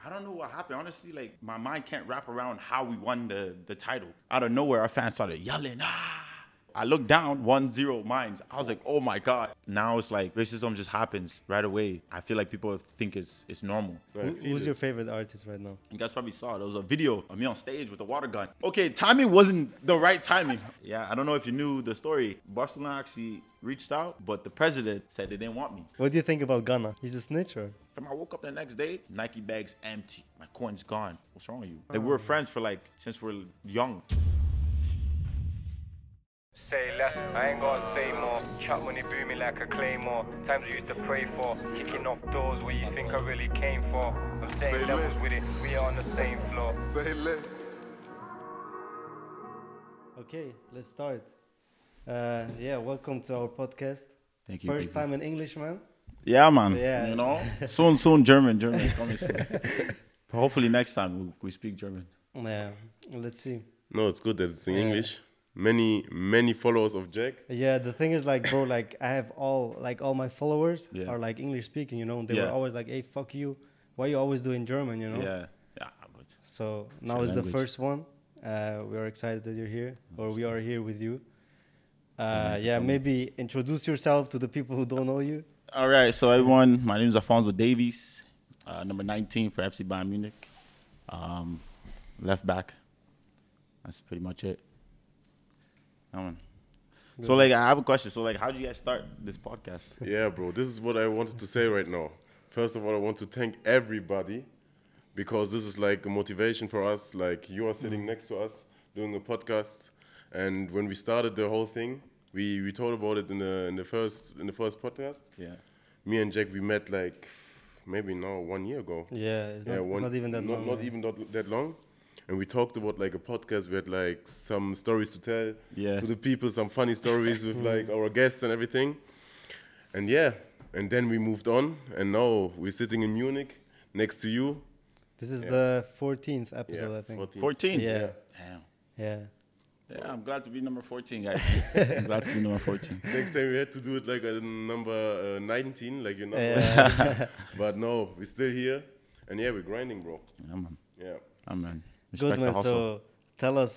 I don't know what happened. Honestly, like, my mind can't wrap around how we won the title. Out of nowhere, our fans started yelling, ah. I looked down, 1-0 Mines. I was like, oh my God. Now it's like racism just happens right away. I feel like people think it's normal. Who's your favorite artist right now? You guys probably saw it. There was a video of me on stage with a water gun. Okay, timing wasn't the right timing. Yeah, I don't know if you knew the story. Barcelona actually reached out, but the president said they didn't want me. What do you think about Gunna? He's a snitch or? I woke up the next day, Nike bag's empty. My coin's gone. What's wrong with you? Like, we were friends for like, since we're young. Say less, I ain't gonna say more. Chat when it blew me like a claymore. Times I used to pray for. Kicking off doors where you think I really came for. I'm saying levels with it, we are on the same floor. Say less. Okay, let's start. Yeah, welcome to our podcast. Thank you. First time in English, man. Yeah, man. Yeah. You know, soon German is coming soon. Hopefully next time we speak German. Yeah, let's see. No, it's good that it's in English. Many followers of Jack. Yeah, the thing is, like, bro, like, I have all my followers are like English speaking, you know. They were always like, hey, fuck you. Why you always doing German, you know? Yeah. But so now is the first one. We are excited that you're here, or we are here with you. Yeah, maybe introduce yourself to the people who don't know you. All right, so everyone, my name is Alphonso Davies, number 19 for FC Bayern Munich, left back. That's pretty much it. So, like, I have a question. So, like, how did you guys start this podcast? Yeah, bro, this is what I wanted to say right now. First of all, I want to thank everybody because this is like a motivation for us. Like, you are sitting next to us doing a podcast, and when we started the whole thing, we told about it in the first podcast. Yeah. Me and Jack, we met like maybe now 1 year ago. Yeah, it's not even that long. Not even that long. And we talked about like a podcast. We had like some stories to tell to the people, some funny stories with like our guests and everything. And yeah, and then we moved on. And now we're sitting in Munich next to you. This is the 14th episode, I think. 14? Yeah. Damn. Yeah. Yeah, I'm glad to be number 14, guys. I'm glad to be number 14. Next time we had to do it like a number 19, like you know. Yeah. But no, we're still here. And yeah, we're grinding, bro. Yeah, man. Yeah. Man. Good, man. So tell us,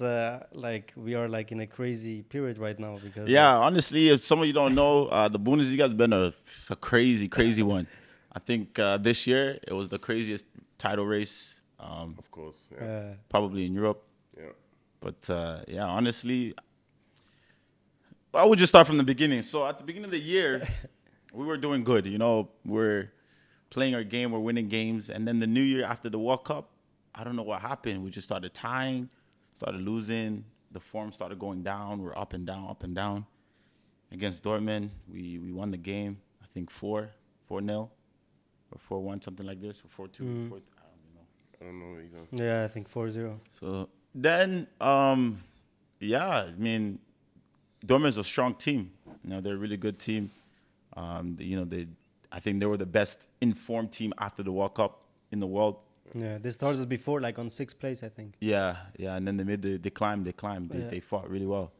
like, we are like in a crazy period right now because. Yeah, honestly, if some of you don't know, the Bundesliga has been a crazy one. I think this year it was the craziest title race. Of course. Yeah. Probably in Europe. Yeah. But yeah, honestly, I would just start from the beginning. So at the beginning of the year, we were doing good. You know, we're playing our game, we're winning games, and then the new year after the World Cup, I don't know what happened. We just started tying, started losing. The form started going down. We're up and down. Against Dortmund, we won the game, I think 4-0 or 4-1, something like this, or 4-2. I don't know. I don't know either. Yeah, I think 4-0. So then, yeah, I mean, Dortmund's a strong team. You know, they're a really good team. You know, I think they were the best informed team after the World Cup in the world. Yeah, they started before, like on 6th place, I think. Yeah, and then they climbed. They fought really well.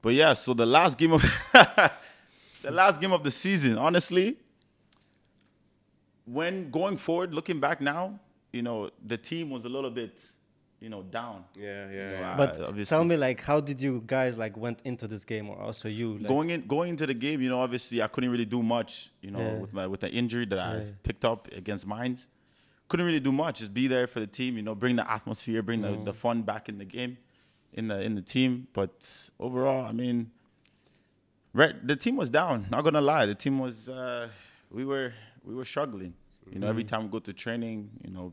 But yeah, so the last game of the season, honestly, when going forward, looking back now, you know, the team was a little bit, you know, down. Yeah. But tell me, like, how did you guys like went into this game, or also you? Like, going into the game, you know, obviously I couldn't really do much, you know, with the injury that I picked up against Mainz. Couldn't really do much. Just be there for the team, you know, bring the atmosphere, bring the fun back in the game, in the team. But overall, I mean, the team was down. Not gonna lie, the team was we were struggling. You know, every time we go to training, you know,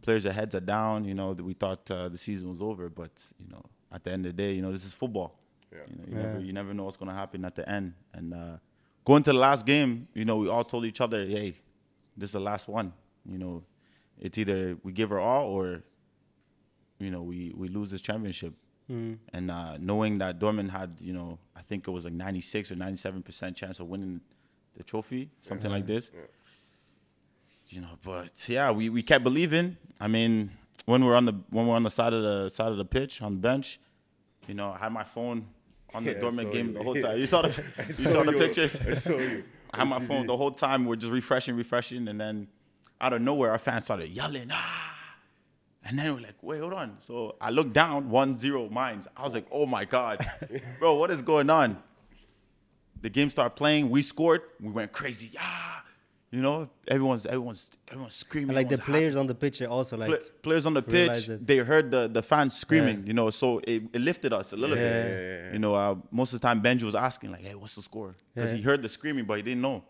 players' heads are down. You know, we thought the season was over, but you know, at the end of the day, you know, this is football. Yeah. You know, you never know what's gonna happen at the end. And going to the last game, you know, we all told each other, hey, this is the last one. You know, it's either we give her all or, you know, we lose this championship. And knowing that Dortmund had, you know, I think it was like 96 or 97% chance of winning the trophy, something like this. Yeah. You know, but yeah, we kept believing. I mean, when we're on the side of the pitch on the bench, you know, I had my phone on the Dortmund game the whole time. You saw the pictures. I saw you. I had my phone the whole time. We're just refreshing, and then out of nowhere, our fans started yelling, and then we're like, wait, hold on. So I looked down, 1-0 Mines. I was like, oh my God, bro, what is going on? The game started playing. We scored. We went crazy. You know, everyone's screaming. And like the everyone's players happy. on the pitch also like Players on the pitch, they heard the fans screaming, you know, so it lifted us a little bit. You know, most of the time Benji was asking like, hey, what's the score? Because he heard the screaming, but he didn't know.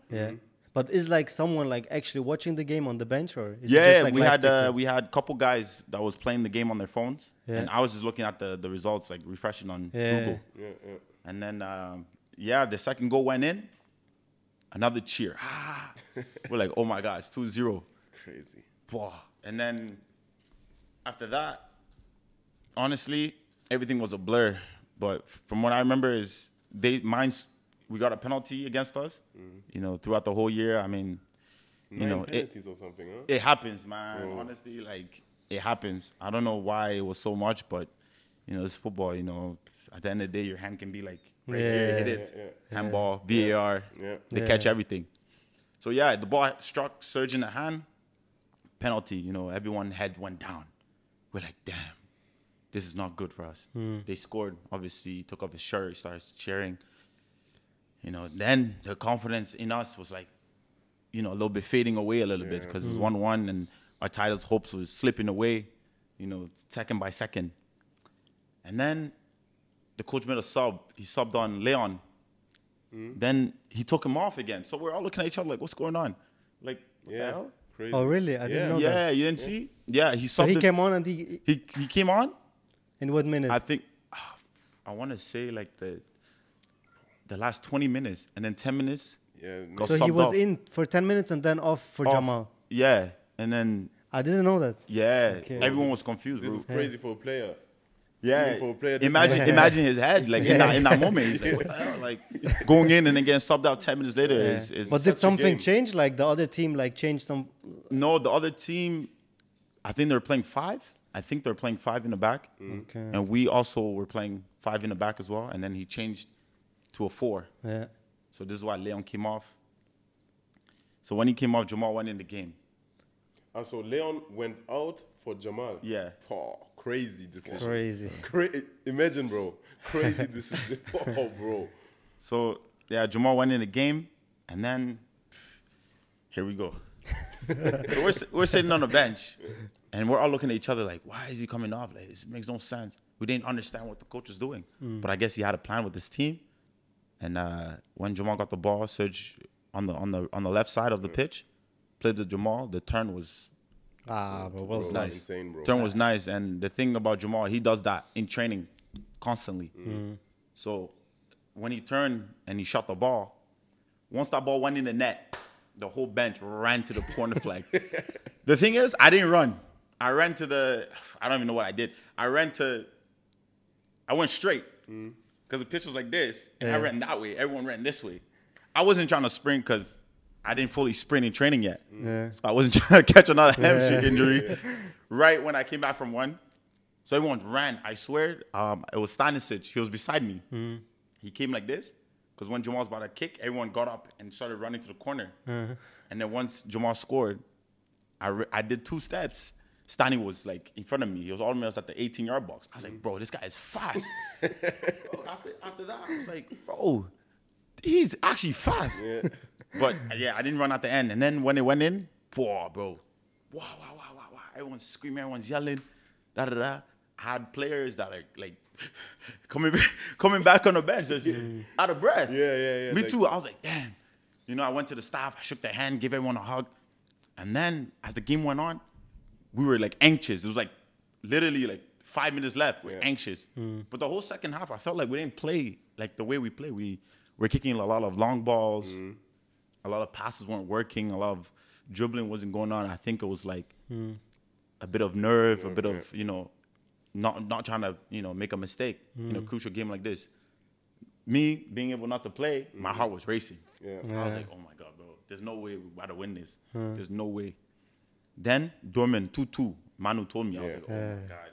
But is like someone like actually watching the game on the bench, or is it Yeah, just like we had a couple guys that was playing the game on their phones, and I was just looking at the results, like refreshing on Google. And then the second goal went in, another cheer. We're like, oh my God, it's 2-0. Crazy. And then after that, honestly, everything was a blur. But from what I remember is we got a penalty against us. You know, throughout the whole year. I mean, you know, penalties or something, huh? It happens, man. Honestly, like it happens. I don't know why it was so much, but you know, it's football. You know, at the end of the day, your hand can be like right here, hit it, handball, VAR. They catch everything. So yeah, the ball struck Serge in the hand. Penalty. You know, everyone's head went down. We're like, damn, this is not good for us. They scored. Obviously, he took off his shirt, he starts cheering. You know, then the confidence in us was like, you know, a little bit fading away a little bit because it was 1-1 and our title's hopes was slipping away, you know, second by second. And then the coach made a sub. He subbed on Leon. Then he took him off again. So we're all looking at each other like, what's going on? Like, what the hell? Crazy. Oh, really? I didn't know that. Yeah, you didn't see? Yeah, he subbed. So he came on and he came on? In what minute? I think, I want to say like the last 20 minutes and then 10 minutes. Got so he was off. in for 10 minutes and then off for Jamal. Yeah, and then I didn't know that. Yeah, everyone was confused. This is crazy for a player. Yeah, for a player, imagine his head like in that moment. He's like, what the hell? Like going in and then getting subbed out 10 minutes later is. But did something change? Like the other team like changed some? No, the other team, I think they were playing 5. I think they were playing 5 in the back, and we also were playing 5 in the back as well. And then he changed to a 4. Yeah. So this is why Leon came off. So when he came off, Jamal went in the game. So Leon went out for Jamal. Yeah. Crazy decision. Crazy. Imagine, bro. Crazy decision. Bro. So yeah, Jamal went in the game, and then here we go. So we're sitting on the bench, and we're all looking at each other like, why is he coming off? Like, this makes no sense. We didn't understand what the coach was doing, but I guess he had a plan with his team. And when Jamal got the ball, Serge on the left side of the pitch, played to Jamal. The turn was was nice. Insane, bro. Turn was nice, and the thing about Jamal, he does that in training constantly. So when he turned and he shot the ball, once that ball went in the net, the whole bench ran to the corner flag. The thing is, I didn't run. I ran to I don't even know what I did. I went straight. Because the pitch was like this, and I ran that way. Everyone ran this way. I wasn't trying to sprint because I didn't fully sprint in training yet. So I wasn't trying to catch another hamstring injury right when I came back from one. So everyone ran. I swear, it was Stanisic. He was beside me. He came like this because when Jamal was about to kick, everyone got up and started running to the corner. And then once Jamal scored, I did 2 steps. Stani was like in front of me. He was almost at the 18-yard box. I was like, bro, this guy is fast. Bro, after that, I was like, bro, he's actually fast. But yeah, I didn't run at the end. And then when it went in, bro, wow. Everyone's screaming, everyone's yelling, da. I had players that are like coming back on the bench, just out of breath. Yeah. Me too. I was like, damn. You know, I went to the staff, I shook their hand, gave everyone a hug. And then as the game went on, we were like anxious. It was like literally like 5 minutes left. We're anxious. But the whole second half, I felt like we didn't play like the way we play. We were kicking a lot of long balls. A lot of passes weren't working. A lot of dribbling wasn't going on. I think it was like a bit of nerve, a bit of, you know, not trying to, you know, make a mistake in a crucial game like this. Me being able not to play, my heart was racing. I was like, oh my God, bro. There's no way we're about to win this. There's no way. Then Dortmund 2-2. Manu told me, I was like, oh my God.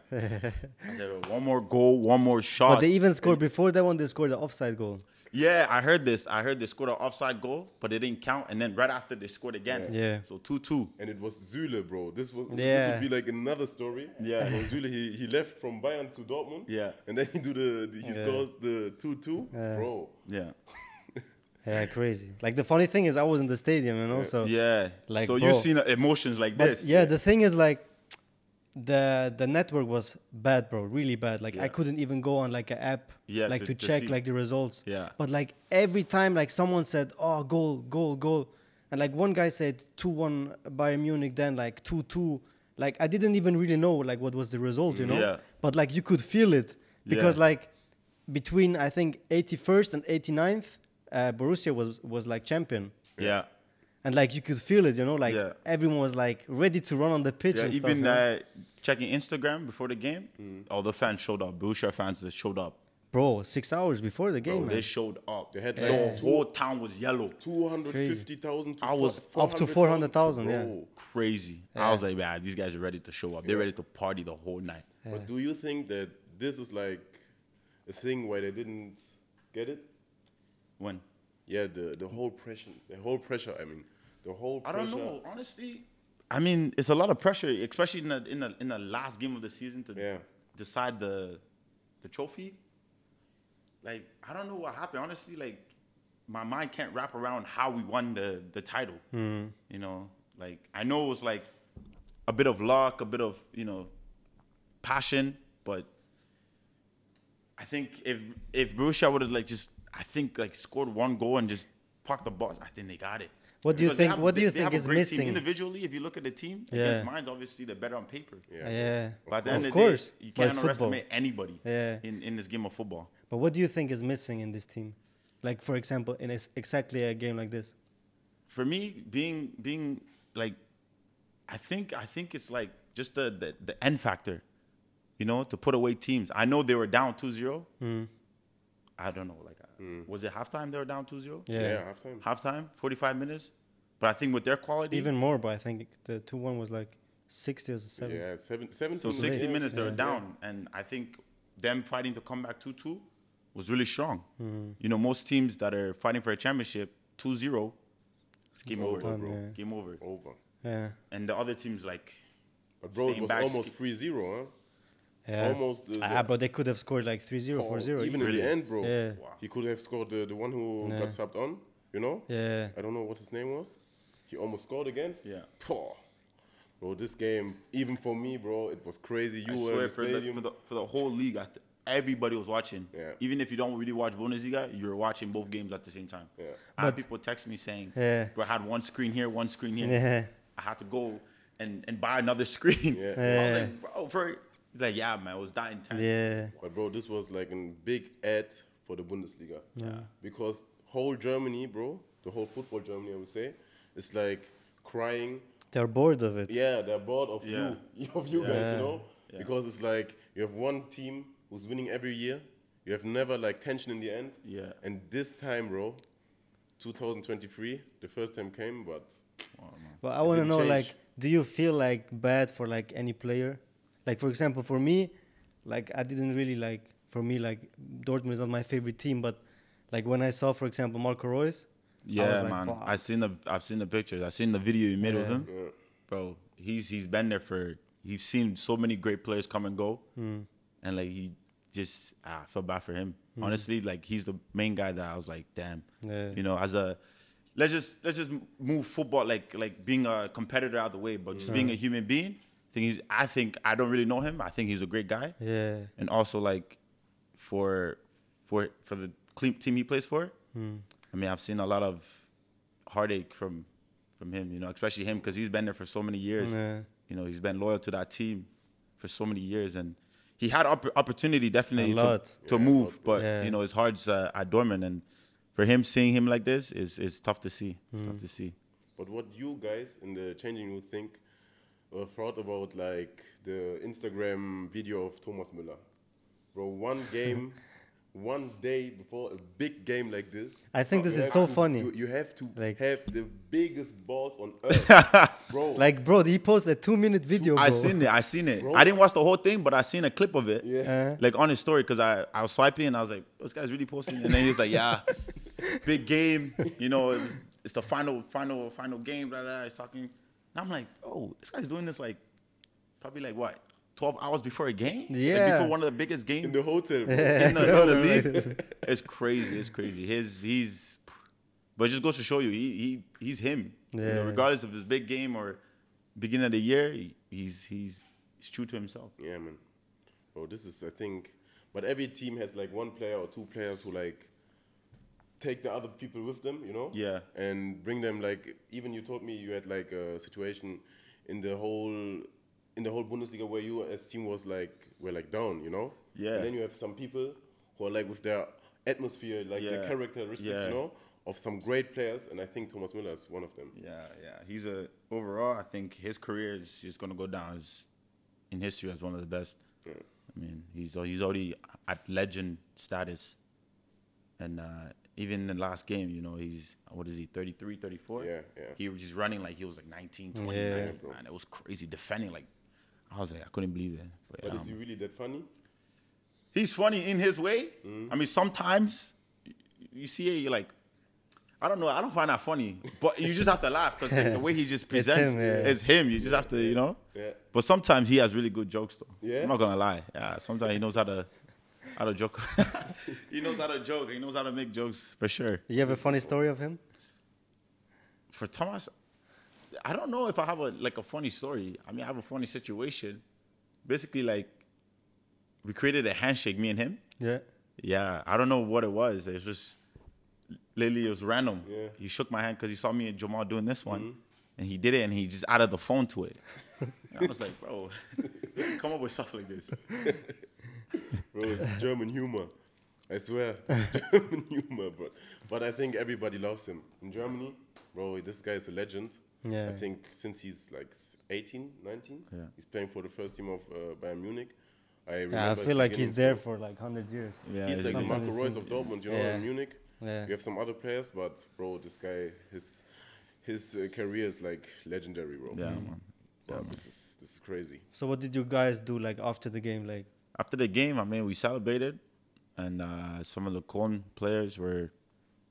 I said, one more goal, one more shot. But they even scored before that one. They scored the offside goal. Yeah, I heard this. I heard they scored an offside goal, but it didn't count. And then right after they scored again. Yeah. So 2-2. And it was Süle, bro. This would be like another story. Yeah. So Süle, he left from Bayern to Dortmund. Yeah. And then he scores the 2-2. Bro. Yeah. Yeah, crazy. Like the funny thing is, I was in the stadium, you know. So yeah. like, so bro, you've seen emotions like this. Yeah, the thing is like, the network was bad, bro, really bad. Like I couldn't even go on like an app, like to check like the results. Yeah. But like every time, like someone said, "Oh, goal, goal, goal," and like one guy said 2-1 Bayern Munich, then like 2-2. Like I didn't even really know like what was the result, you know. Yeah. But like you could feel it because like between I think 81st and 89th, Borussia was like champion. Yeah. And like you could feel it, you know, like everyone was like ready to run on the pitch. Yeah, and even stuff, checking Instagram before the game, all the fans showed up. Borussia fans that showed up. Bro, 6 hours before the game, They showed up. They had the whole town was yellow. 250,000 to I was up to 400,000, yeah. Crazy. I was like, man, these guys are ready to show up. They're ready to party the whole night. But do you think that this is like a thing why they didn't get it? When? Yeah, the whole pressure. I mean, the whole pressure. I don't know, honestly. I mean, it's a lot of pressure, especially in the last game of the season to decide the trophy. Like, I don't know what happened. Honestly, like, my mind can't wrap around how we won the title. You know, like, I know it was like a bit of luck, a bit of, you know, passion, but I think if Borussia would have like scored one goal and just parked the ball, I think they got it. What do you think? What do you think is missing? Individually, if you look at the team against mine, obviously they're better on paper. Yeah. But at the end of of course, the day, you can't underestimate anybody Yeah. in this game of football. But what do you think is missing in this team? Like for example, in exactly a game like this. For me, being like, I think it's like just the end factor, you know, to put away teams. I know they were down 2-0. I don't know, like, was it halftime they were down 2-0? Yeah, halftime. Halftime, 45 minutes. But I think with their quality, even more. But I think the 2-1 was like 60 or 70. Yeah, 70. So 60 minutes they were down, and I think them fighting to come back 2-2 was really strong. You know, most teams that are fighting for a championship, 2-0, it's game over, done, bro. yeah. Game over. Yeah. And the other teams like, But bro, it was back, almost 3-0, huh? Yeah. Almost. Bro, they could have scored like 3-0, 4-0. Even in the end, bro. Yeah. Wow. He could have scored the one who got subbed on, you know? Yeah. I don't know what his name was. He almost scored against. Yeah. Poor. Bro, this game, even for me, bro, it was crazy. You I were swear in the stadium. for the whole league, everybody was watching. Yeah. Even if you don't really watch Bundesliga, you're watching both games at the same time. Yeah. I had people text me saying, bro, I had one screen here, one screen here. Yeah. I had to go and buy another screen. Yeah. I was like, bro, he's like, yeah, man, it was that intense. Yeah. But bro, this was like a big ad for the Bundesliga. Yeah. Because whole Germany, bro, the whole football Germany, I would say, is like crying. They're bored of it. Yeah, they're bored of you guys, you know? Yeah. Because it's like you have one team who's winning every year. You have never like tension in the end. Yeah. And this time, bro, 2023, the first time came, but But I want to didn't know, change. like, do you feel like bad for like any player? Like, for example, for me, like, I didn't really like. For me, like, Dortmund is not my favorite team, but like when I saw, for example, Marco Reus. Yeah, I was like, man. wow. I've seen the pictures. I've seen the video you made with him. yeah. Bro, he's been there for. He's seen so many great players come and go, and like he just I felt bad for him. Honestly, like he's the main guy that I was like, damn. Yeah. You know, as a let's just move football like being a competitor out of the way, but just being a human being. I think I don't really know him. I think he's a great guy. Yeah. And also like for the team he plays for. I mean, I've seen a lot of heartache from him, you know, especially him because he's been there for so many years. Yeah. You know, he's been loyal to that team for so many years, and he had opportunity definitely to move, but you know, his heart's at Dortmund, and for him seeing him like this is tough to see. It's tough to see. But what you guys in the changing room think or thought about like the Instagram video of Thomas Müller? Bro, one game one day before a big game like this. I think this is so funny. You have to Like- have the biggest balls on earth, bro. Like, bro, he posted a 2-minute video, bro. I seen it. Bro. I didn't watch the whole thing, but I seen a clip of it. Yeah. Like on his story, because I was swiping and I was like, this guy's really posting. And then he was like, yeah, big game. You know, it's the final game. Blah, blah, blah. He's talking. And I'm like, oh, this guy's doing this like, probably like what? 12 hours before a game? Yeah. Like before one of the biggest games In the hotel, bro. in the league. It's crazy. It's crazy. But it just goes to show you, he's him. You know, Yeah. regardless of his big game or beginning of the year, he's true to himself. Yeah, man. Bro, this is, I think, but every team has like one player or two players who like take the other people with them, you know? Yeah. And bring them like, even you told me you had like a situation in the whole Bundesliga where you as team were like down, you know? Yeah. And then you have some people who are like with their atmosphere, like their Yeah. characteristics, Yeah. you know, of some great players, and I think Thomas Müller is one of them. Yeah. Overall, I think his career is just gonna go down in history as one of the best. Yeah. I mean, he's already at legend status, and even in the last game, you know, he's 33, 34? Yeah. He was just running like he was like 19, 20, Yeah. 19, man. It was crazy defending. Like I was like, I couldn't believe it. But is he really that funny? He's funny in his way. I mean, sometimes you see it, you're like, I don't know, I don't find that funny, but you just have to laugh because the way he just presents him, yeah. is him. You just have to, you know. Yeah. But sometimes he has really good jokes, though. Yeah? I'm not gonna lie. Yeah, sometimes he knows how to joke. He knows how to joke. He knows how to make jokes for sure. You have a funny story of him? For Thomas, I don't know if I have a funny story. I mean, I have a funny situation. Basically, like, we created a handshake, me and him. Yeah. Yeah, I don't know what it was. It was just, literally, it was random. Yeah. He shook my hand because he saw me and Jamal doing this one. And he did it, and he just added the phone to it. And I was like, bro, come up with stuff like this. Bro, it's German humor. I swear, it's German humor, bro. But I think everybody loves him. In Germany, bro, this guy is a legend. Yeah. I think since he's like 18, 19, Yeah. he's playing for the first team of Bayern Munich. I Yeah, I feel like he's there for like 100 years. Yeah, He's like the Sometimes Marco it's Reus of Dortmund, you know, Yeah. in Munich. Yeah. We have some other players, but bro, this guy, his career is like legendary, bro. Yeah, man. Yeah, this is crazy. So what did you guys do like after the game? Like, After the game, I mean, we celebrated, and some of the Cologne players were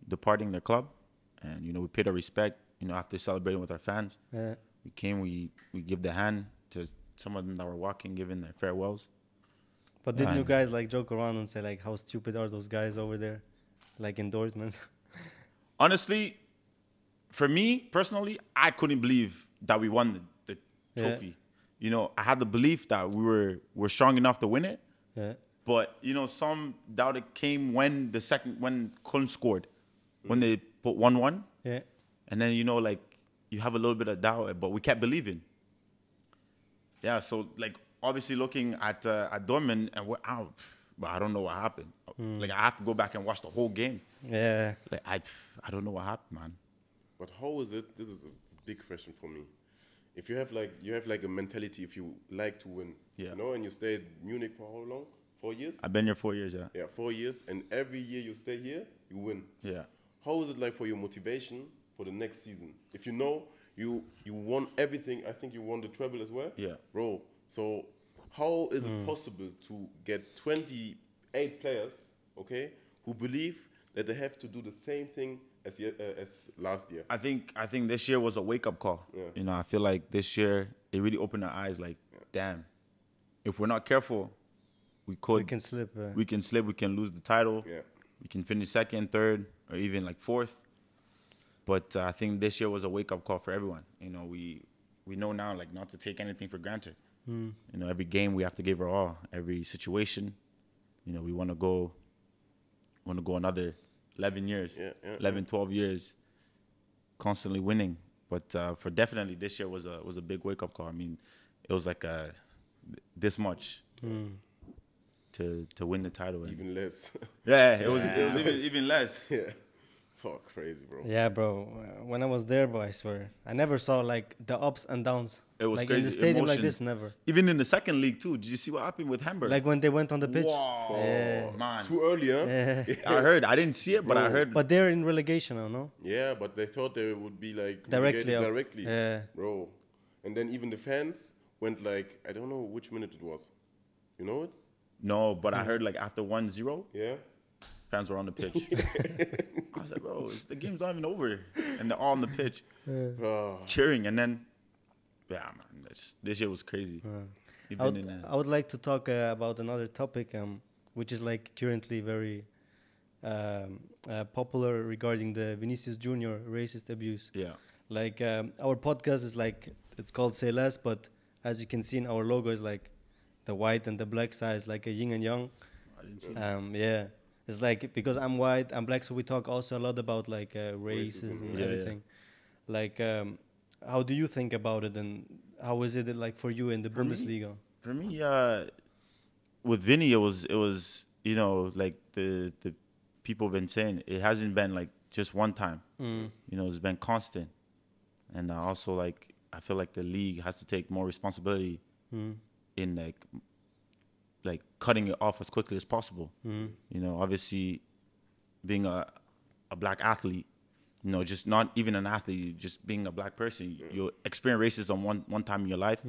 departing their club, and you know, we paid our respect. You know, after celebrating with our fans, yeah. we came, we give the hand to some of them that were walking, giving their farewells. But didn't you Yeah. guys like joke around and say like, how stupid are those guys over there, like in Dortmund? Honestly, for me personally, I couldn't believe that we won the Yeah. trophy. You know, I had the belief that we're strong enough to win it. Yeah. But you know, some doubt it came when Köln scored, when they put 1-1, Yeah. and then you know, like you have a little bit of doubt, but we kept believing. Yeah, so like obviously looking at Dortmund, and we're out, but I don't know what happened. Like I have to go back and watch the whole game. Yeah. Like I don't know what happened, man. But how is it? This is a big question for me. If you have like a mentality, if you like to win, Yeah. you know, and you stay in Munich for how long? 4 years? I've been here 4 years, yeah. Yeah, 4 years, and every year you stay here, you win. Yeah. How is it like for your motivation for the next season? If you know you won everything, I think you won the treble as well. Yeah. Bro, so how is it possible to get 28 players, okay, who believe that they have to do the same thing as last year? I think this year was a wake-up call. Yeah. You know, I feel like this year it really opened our eyes. Like, damn, if we're not careful, we can slip. we can lose the title. Yeah. We can finish second, third, or even like fourth. But I think this year was a wake-up call for everyone. You know, we know now like not to take anything for granted. You know, every game we have to give our all. Every situation, you know, we want to go another 11 years, Yeah, 11, 12 years, constantly winning. But for definitely this year was a big wake-up call. I mean, it was like this much to win the title. Even less. Yeah, it was even less. Yeah. Fuck, crazy, bro. Yeah, bro. When I was there, bro, I swear, I never saw like the ups and downs. It was like crazy. in the stadium like Emotions. this, never. Even in the second league too. Did you see what happened with Hamburg? Like when they went on the pitch. Wow, Yeah. man. Too early, huh? Yeah. I heard. I didn't see it, but I Bro. heard. But they're in relegation now, no? Yeah, but they thought they would be like Directly relegated out. directly, Yeah. bro. And then even the fans went like, I don't know which minute it was. You know it? No, but I heard like after 1-0, Yeah. fans were on the pitch. I was like, bro, the game's not even over, and they're all on the pitch Bro. cheering. And then, yeah, man, this year was crazy. I would like to talk about another topic, which is like currently very popular regarding the Vinicius Jr. racist abuse. Yeah. Like our podcast is like, it's called Say Less, but as you can see in our logo is like the white and the black side is like a yin and yang. I didn't see that. Yeah, it's like because I'm white, I'm black, so we talk also a lot about like racism and Yeah, everything. Like, how do you think about it, and how is it like for you in the Bundesliga? For me, with Vini, it was you know, like the people have been saying, it hasn't been like just one time. You know, it's been constant. And also, like, I feel like the league has to take more responsibility in like cutting it off as quickly as possible. You know, obviously, being a black athlete, you know, just not even an athlete, just being a black person, you'll experience racism one time in your life.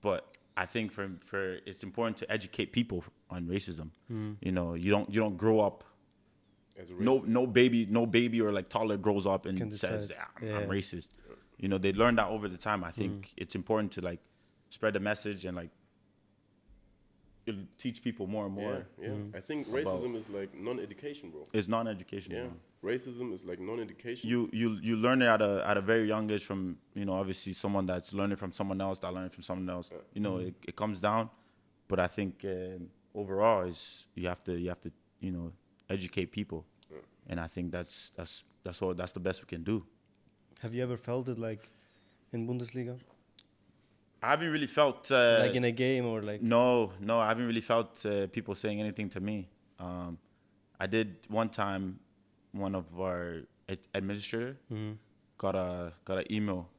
But I think for it's important to educate people on racism. You know, you don't grow up. As a racist. No baby or like toddler grows up and Can says, decide. I'm racist. You know, they learn that over the time. I think it's important to like spread the message and like it'll teach people more and more. Yeah. I think racism is like non-education, bro. It's non-educational. Yeah. Racism is like non-education. You learn it at a very young age from, you know, obviously someone that's learning from someone else that learning from someone else. You know, it comes down, but I think overall is you have to you know, educate people, and I think that's the best we can do. Have you ever felt it like in Bundesliga, I haven't really felt like in a game or like? No, I haven't really felt people saying anything to me. I did one time. One of our administrator got an email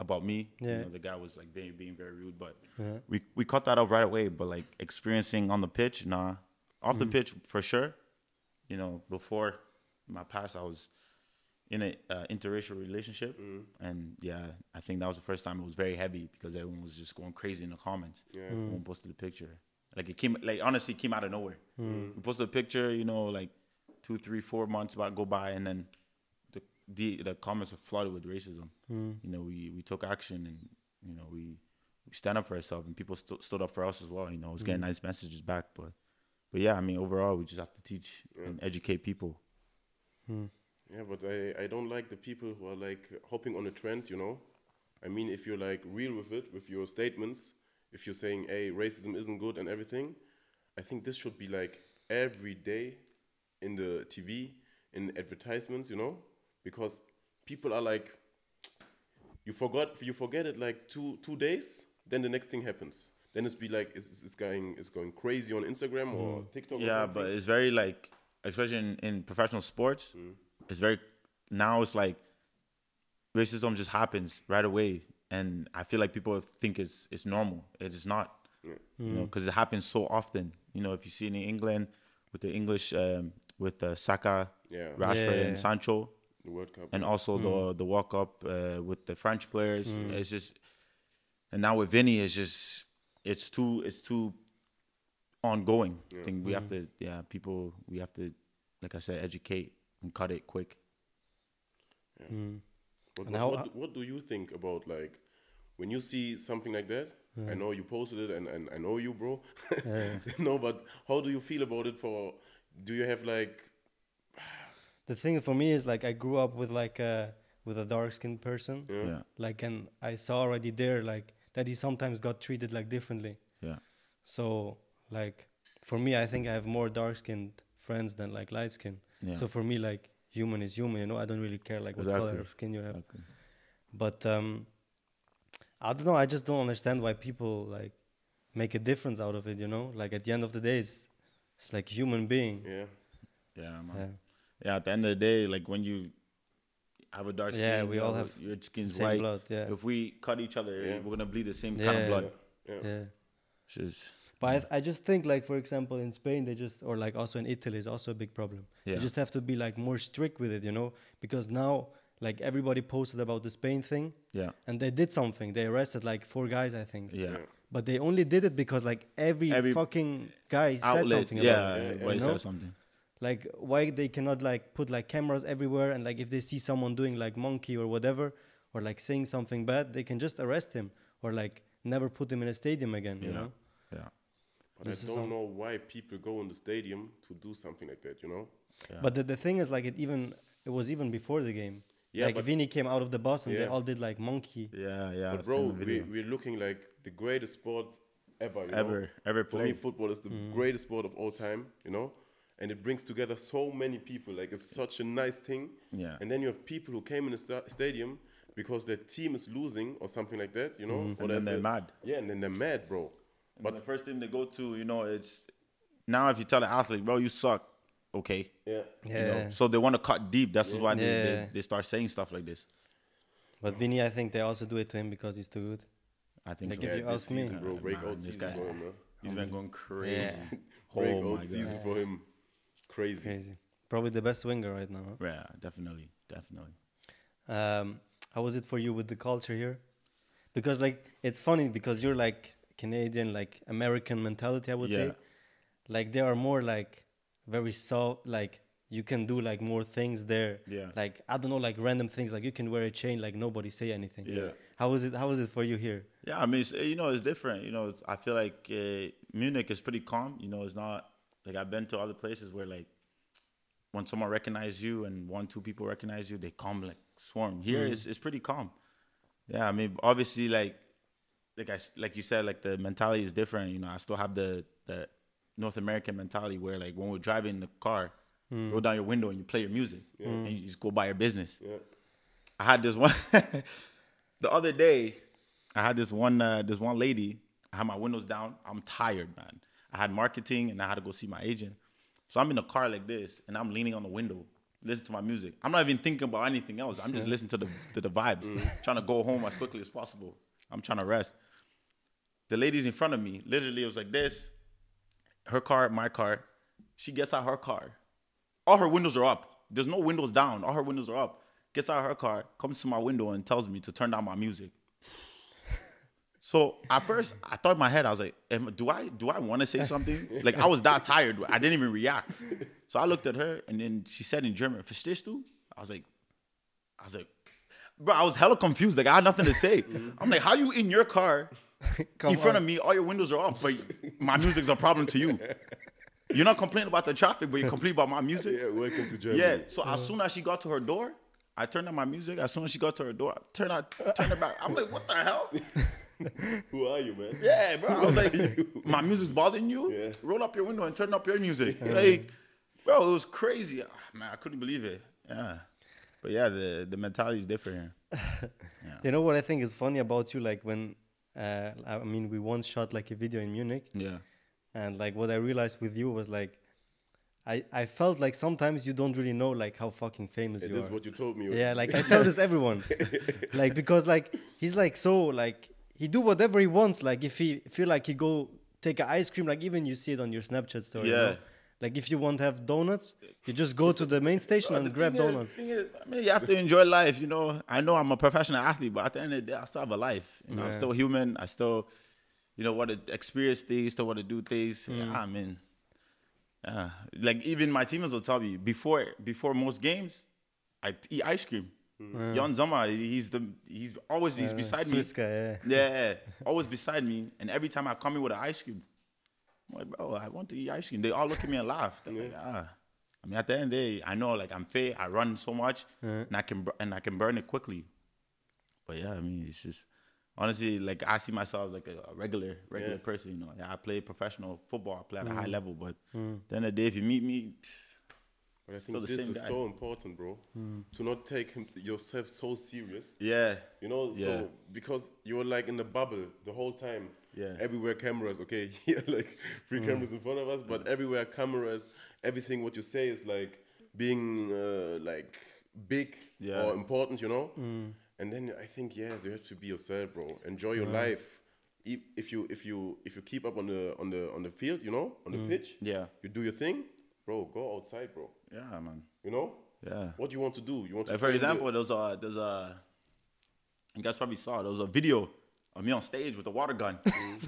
about me. Yeah. You know, the guy was like being very rude, but we cut that out right away. But like experiencing on the pitch, nah. Off the pitch for sure. You know, before my past, I was in an interracial relationship, and yeah, I think that was the first time it was very heavy because everyone was just going crazy in the comments. Everyone posted a picture, like it came, like honestly, came out of nowhere. We posted a picture, you know, like 2, 3, 4 months go by, and then the comments were flooded with racism. You know, we took action, and you know, we stand up for ourselves, and people stood up for us as well. You know, I was getting nice messages back, but yeah, I mean, overall, we just have to teach and educate people. Yeah, but I don't like the people who are like hopping on a trend, you know? I mean, if you're like real with it, with your statements, if you're saying, hey, racism isn't good and everything, I think this should be like every day in the TV, in advertisements, you know? Because people are like, you forget it like two days, then the next thing happens. Then it's be like, it's going crazy on Instagram or TikTok or Yeah, something. but it's very like, especially in professional sports, it's very, now it's like racism just happens right away. And I feel like people think it's normal. It is not, you know, because it happens so often. You know, if you see it in England with the English, with Saka, Rashford and Sancho, the World Cup. and also the World Cup with the French players. It's just, and now with Vini, it's just, it's too ongoing. I think we have to, we have to, like I said, educate and cut it quick. But And what do you think about like when you see something like that? I know you posted it, and I know you, bro. No, but how do you feel about it? Do you have like? The thing for me is like I grew up with like with a dark skinned person. Yeah. Like, and I saw already there like that he sometimes got treated like differently. Yeah. So like for me, I think I have more dark skinned friends than like light skin. Yeah. So for me, like human is human, you know. I don't really care like what color of skin you have. Exactly. But I don't know. I just don't understand why people like make a difference out of it. You know, like at the end of the day, it's like human being. Yeah. Yeah, man. Yeah. Yeah, at the end of the day, like when you have a dark skin, we all have your skin's same white. blood. Yeah, If we cut each other, we're gonna bleed the same Yeah, kind of yeah, blood. yeah. Just But I just think, like, for example, in Spain, or like also in Italy, is also a big problem. Yeah. You just have to be like more strict with it, you know, because now like everybody posted about the Spain thing, yeah, and they did something. They arrested like 4 guys, I think. yeah. But they only did it because like every fucking guy said Outlet, something about it. everybody you know? said something. Like why they cannot like put like cameras everywhere, and like if they see someone doing like monkey or whatever, or like saying something bad, they can just arrest him or like never put him in a stadium again, you know? Yeah. But I don't know why people go in the stadium to do something like that, you know? Yeah. But the thing is, like, it was even before the game. Yeah, like Vini came out of the bus and they all did like monkey. Yeah. But bro, we're looking like the greatest sport ever, you know? Ever For me, played. football is the greatest sport of all time, you know? And it brings together so many people. Like, it's such a nice thing. Yeah. And then you have people who came in the stadium because their team is losing or something like that, you know? Or And then they're mad. Yeah, and then they're mad, bro. But the first thing they go to, you know, it's now if you tell an athlete, bro, you suck, okay. Yeah. You know? So they want to cut deep. That's why they start saying stuff like this. But Vini, I think they also do it to him because he's too good. I think Like so. if you ask me, season, bro, breakout this season guy, for him, man. he's been going crazy. Yeah. Breakout season for him. Crazy. Crazy. Probably the best winger right now. Huh? Yeah, definitely. How was it for you with the culture here? Because like it's funny because you're like Canadian, like American mentality, I would say. Like they are more like very soft, like you can do like more things there. Yeah. Like I don't know, like random things, like you can wear a chain, like nobody say anything. Yeah. How was it for you here? Yeah, I mean, it's different. I feel like Munich is pretty calm. It's not like I've been to other places where like when someone recognizes you and 1-2 people recognize you, they come like swarm. Here it's pretty calm. Yeah, I mean, obviously like you said, like the mentality is different. I still have the North American mentality where like when we're driving in the car, roll down your window and you play your music and you just go by your business. Yeah. I had this one the other day. I had this one lady. I had my windows down. I'm tired, man. I had marketing and I had to go see my agent. So I'm in a car like this and I'm leaning on the window, listening to my music. I'm not even thinking about anything else. I'm just listening to the vibes, trying to go home as quickly as possible. I'm trying to rest. The lady's in front of me. Literally, it was like this. Her car, my car. She gets out her car. All her windows are up. There's no windows down. All her windows are up. Gets out her car, comes to my window and tells me to turn down my music. So at first, I thought in my head, I was like, do I want to say something? Like I was that tired. I didn't even react. So I looked at her and then she said in German, "Verstehst du?" I was like, bro, I was hella confused. Like I had nothing to say. I'm like, how you in your car in front of me? All your windows are up, but my music's a problem to you. You're not complaining about the traffic, but you complain about my music. Yeah, welcome to Germany. Yeah. So as soon as she got to her door, I turned on my music. As soon as she got to her door, I turned it back. I'm like, what the hell? Who are you, man? Yeah, bro. I was like, my music's bothering you? Yeah. Roll up your window and turn up your music. Like, bro, it was crazy. Man, I couldn't believe it. Yeah. But yeah, the mentality is different here. Yeah. You know what I think is funny about you? Like when, we once shot like a video in Munich. Yeah. And like what I realized with you was like, I felt like sometimes you don't really know like how fucking famous you are. This is what you told me. Yeah, like I tell this everyone. Like because like he's like so like he do whatever he wants. Like if he feel like he go take an ice cream, like even you see it on your Snapchat story. Yeah. You know? Like if you want to have donuts, you just go to the main station and grab donuts. The thing is, I mean, you have to enjoy life, I know I'm a professional athlete, but at the end of the day, I still have a life. I'm still human. I still, want to experience things, still want to do things. I mean, like even my teammates will tell me before most games, I eat ice cream. Jan Sommer, he's beside me. Swiss guy, Yeah, always beside me. And every time I come in with an ice cream, I'm like, bro, I want to eat ice cream. They all look at me and laugh. They're like, I mean, at the end of the day, I know like I'm fit. I run so much, and I can burn it quickly. But yeah, I mean, it's just honestly like I see myself like a regular person. I play professional football. I play at a high level. But at the end of the day, if you meet me, but I think this is so important, bro, to not take yourself so serious. Yeah. So because you're like in the bubble the whole time. Yeah. Everywhere cameras, okay, here like 3 cameras in front of us, but everywhere cameras, everything what you say is like being like big or important, you know. And then I think you have to be yourself, bro. Enjoy your life. If you keep up on the field, you know, on the pitch, you do your thing, bro. Go outside, bro. Yeah, man. You know. Yeah. What do you want to do? You want to, like, for example, there's a you guys probably saw, there was a video of me on stage with a water gun.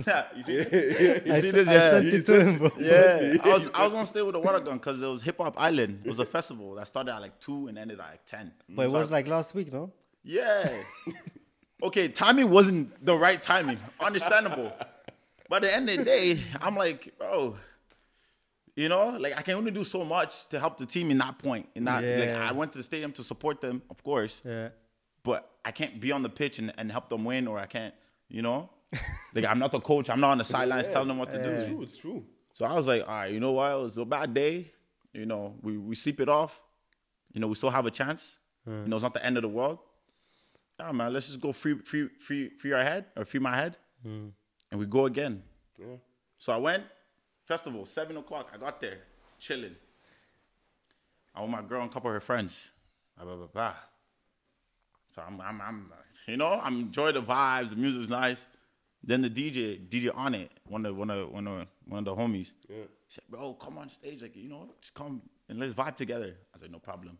Yeah, you see? You see this? I sent it to him, bro. Yeah, I was on stage with a water gun because it was Hip Hop Island. It was a festival that started at like 2 and ended at like 10. But it was like last week, no? Yeah. Okay, timing wasn't the right timing. Understandable. But at the end of the day, I'm like, bro, you know, like I can only do so much to help the team in that point. In that, like, I went to the stadium to support them, of course. Yeah. But I can't be on the pitch and help them win, or I can't, you know? Like, I'm not the coach. I'm not on the sidelines telling them what to do. It's true. So I was like, all right, you know what? It was a bad day. You know, we sleep it off. You know, we still have a chance. You know, it's not the end of the world. Yeah, man, let's just go free our head, or free my head. And we go again. Yeah. So I went, festival, 7 o'clock. I got there, chilling. I with my girl and a couple of her friends. Blah, blah, blah, blah. So I'm you know, I'm enjoying the vibes. The music's nice. Then the DJ on it, one of the homies. Yeah. He said, "Bro, come on stage, like, you know, just come and let's vibe together." I said, "No problem."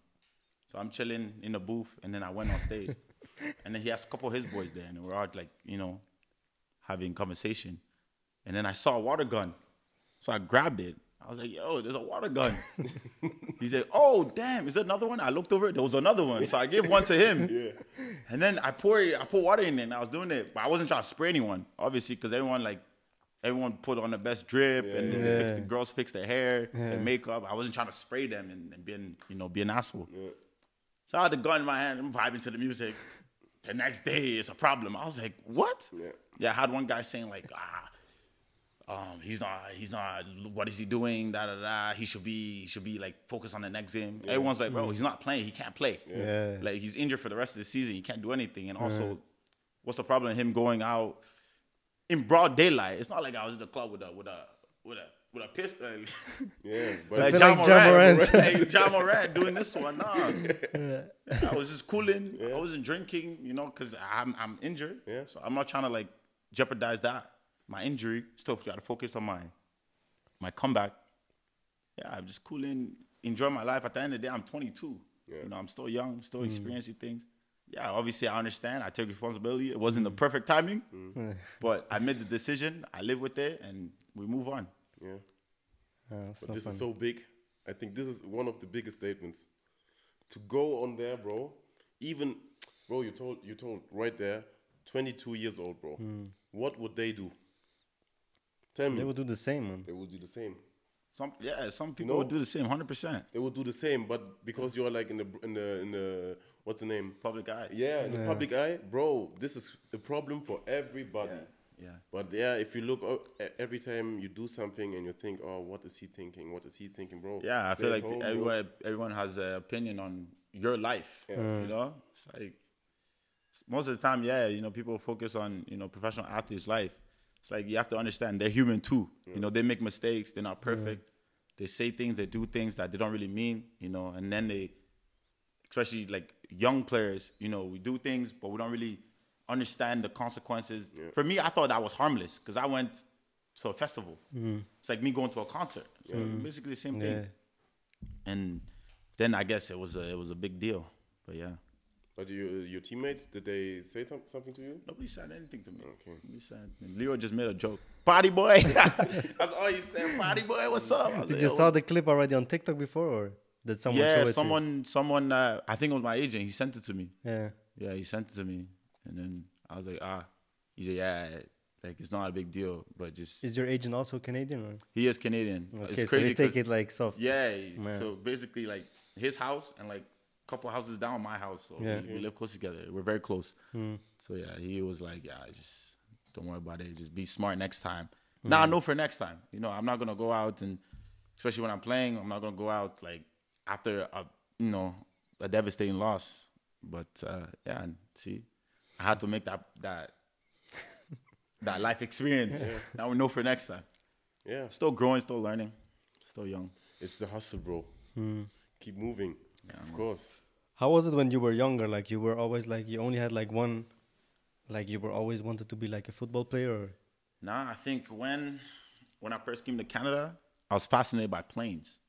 So I'm chilling in the booth, and then I went on stage, and then he asked a couple of his boys there, and we're all like, you know, having conversation, and then I saw a water gun, so I grabbed it. I was like, "Yo, there's a water gun." He said, "Oh, damn, is there another one?" I looked over, there was another one. So I gave one to him. And then I pour water in it, and I was doing it. But I wasn't trying to spray anyone, obviously, because everyone put on the best drip, and the girls fixed their hair, their makeup. I wasn't trying to spray them and be an asshole. Yeah. So I had the gun in my hand, I'm vibing to the music. The next day, it's a problem. I was like, what? Yeah, I had one guy saying like, he's not, what is he doing? Da da da. He should be like focused on the next game. Yeah. Everyone's like, bro, he's not playing. He can't play. Yeah. Like, he's injured for the rest of the season. He can't do anything. And also, what's the problem with him going out in broad daylight? It's not like I was in the club with a pistol. Yeah, but like Ja Morant doing this one. Nah. I was just cooling. I wasn't drinking, you know, because I'm injured. Yeah. So I'm not trying to like jeopardize that. My injury, still got to focus on my comeback. Yeah, I'm just cooling, enjoy my life. At the end of the day, I'm 22. Yeah. You know, I'm still young, still experiencing things. Yeah, obviously I understand. I take responsibility. It wasn't the perfect timing, but I made the decision. I live with it, and we move on. Yeah. But this is so big. I think this is one of the biggest statements. To go on there, bro. Even, bro, you told right there, 22 years old, bro. What would they do? Tell me. They would do the same, man. They would do the same. Some people would do the same, 100%. They would do the same, but because you're like in the what's the name? Public eye. Yeah, in the public eye, bro. This is a problem for everybody. Yeah. But yeah, if you look every time you do something and you think, oh, what is he thinking? What is he thinking, bro? Yeah, I feel like everyone has an opinion on your life. Yeah. You know, it's like most of the time, you know, people focus on, you know, professional athletes' life. It's like you have to understand they're human too. Yeah. You know, they make mistakes. They're not perfect. They say things, they do things that they don't really mean, you know, and then they, especially like young players, you know, we do things, but we don't really understand the consequences. Yeah. For me, I thought that was harmless because I went to a festival. It's like me going to a concert. So basically the same thing. And then I guess it was a big deal. But yeah. But your teammates, did they say something to you? Nobody said anything to me. Okay. Nobody said anything. Leo just made a joke. Party boy. That's all he said. Party boy, what's up? Did you saw the clip already on TikTok before, or did someone show it to you? someone, I think it was my agent. He sent it to me. Yeah. Yeah, he sent it to me. And then I was like, He said, yeah, like it's not a big deal, but just... Is your agent also Canadian? Or? He is Canadian. Okay, it's crazy, so you take it like soft. Yeah, so basically like his house and like couple houses down my house, so we live close together. We're very close. So yeah, he was like, yeah, just don't worry about it. Just be smart next time. Now I know for next time. You know, I'm not gonna go out, and especially when I'm playing, I'm not gonna go out like after a devastating loss. But yeah, see, I had to make that life experience. Now we know for next time. Yeah, still growing, still learning, still young. It's the hustle, bro. keep moving. Yeah, Of course. How was it when you were younger? Like you were always like you only had like one, like you were always wanted to be like a football player. Or? Nah, I think when I first came to Canada, I was fascinated by planes.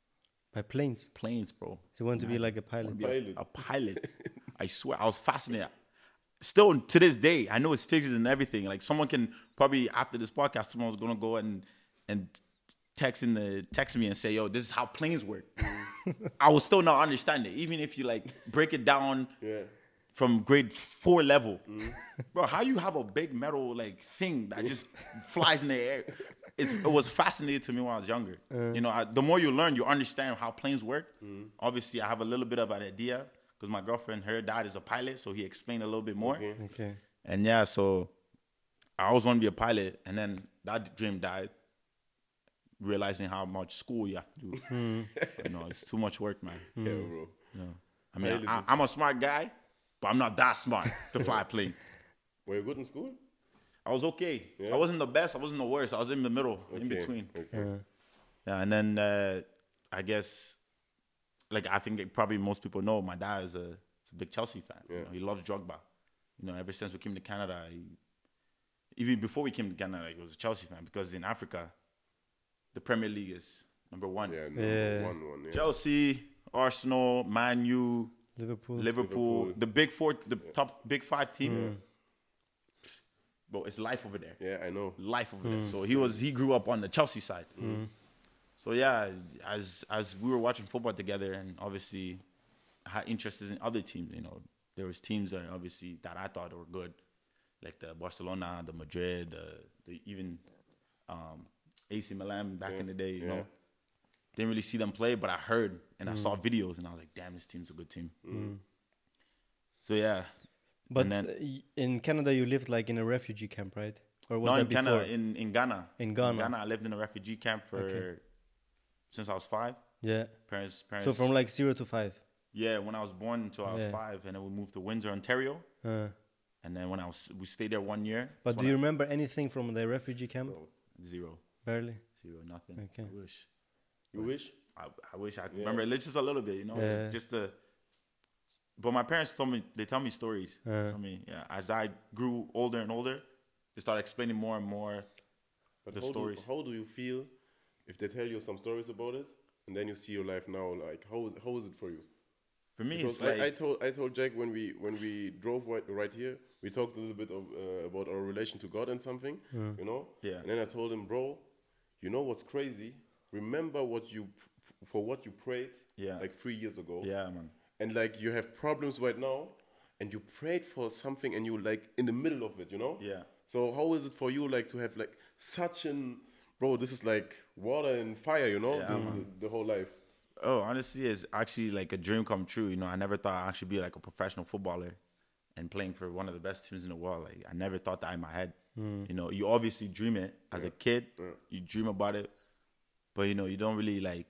By planes. Planes, bro. You want to be like a pilot. A pilot. I swear, I was fascinated. Still to this day, I know it's physics and everything. Like someone can probably after this podcast, someone's gonna go and text me and say, "Yo, this is how planes work." I will still not understand it, even if you like break it down from grade 4 level. Bro, how you have a big metal like thing that just flies in the air? It was fascinating to me when I was younger. You know, the more you learn, you understand how planes work. Obviously, I have a little bit of an idea because my girlfriend, her dad is a pilot, so he explained a little bit more. Okay. And yeah, so I always want to be a pilot, and then that dream died. Realizing how much school you have to do. You know, it's too much work, man. Yeah, bro. You know, I mean, I'm a smart guy, but I'm not that smart to fly a plane. Were you good in school? I was okay. Yeah. I wasn't the best. I wasn't the worst. I was in the middle, in between. Okay. Yeah, and then I guess, like I think probably most people know, my dad is a big Chelsea fan. Yeah. You know, he loves Drogba. You know, ever since we came to Canada, even before we came to Canada, he was a Chelsea fan because in Africa, the Premier League is number 1. Yeah, number one. Yeah. Chelsea, Arsenal, Man U, Liverpool, the big 4, the top big 5 team. But it's life over there. Yeah, I know. Life over there. So he grew up on the Chelsea side. So yeah, as we were watching football together, and obviously I had interests in other teams. You know, there was teams that obviously that I thought were good, like the Barcelona, the Madrid, the even AC Milan back in the day. You know, didn't really see them play, but I heard and I saw videos, and I was like, damn, this team's a good team. So yeah. But in Canada, you lived like in a refugee camp, right? Or was that in before? Canada, in Ghana. In Ghana. In Ghana, I lived in a refugee camp since I was 5. Yeah. Parents. So from like 0 to 5. Yeah, when I was born until I was 5, and then we moved to Windsor, Ontario. And then we stayed there 1 year. But do you remember anything from the refugee camp? Zero. Barely. Zero. Nothing. Okay. I wish. You wish? I wish I could remember it just a little bit, you know, just to. But my parents tell me stories. Told me, as I grew older and older, they started explaining more and more the stories. How do you feel if they tell you some stories about it, and then you see your life now? Like, how is it for you? For me, because it's like I told Jack when we drove right here, we talked a little bit about our relation to God and something, you know. Yeah. And then I told him, bro, you know what's crazy? Remember what you prayed like 3 years ago. Yeah, man. And like you have problems right now, and you prayed for something, and you're like in the middle of it, you know? Yeah. So how is it for you, like to have like such an, bro? This is like water and fire, you know? The whole life. Oh, honestly, it's actually like a dream come true. You know, I never thought I'd actually be like a professional footballer and playing for one of the best teams in the world. Like I never thought that in my head. You know, you obviously dream it as a kid. You dream about it, but you know, you don't really like,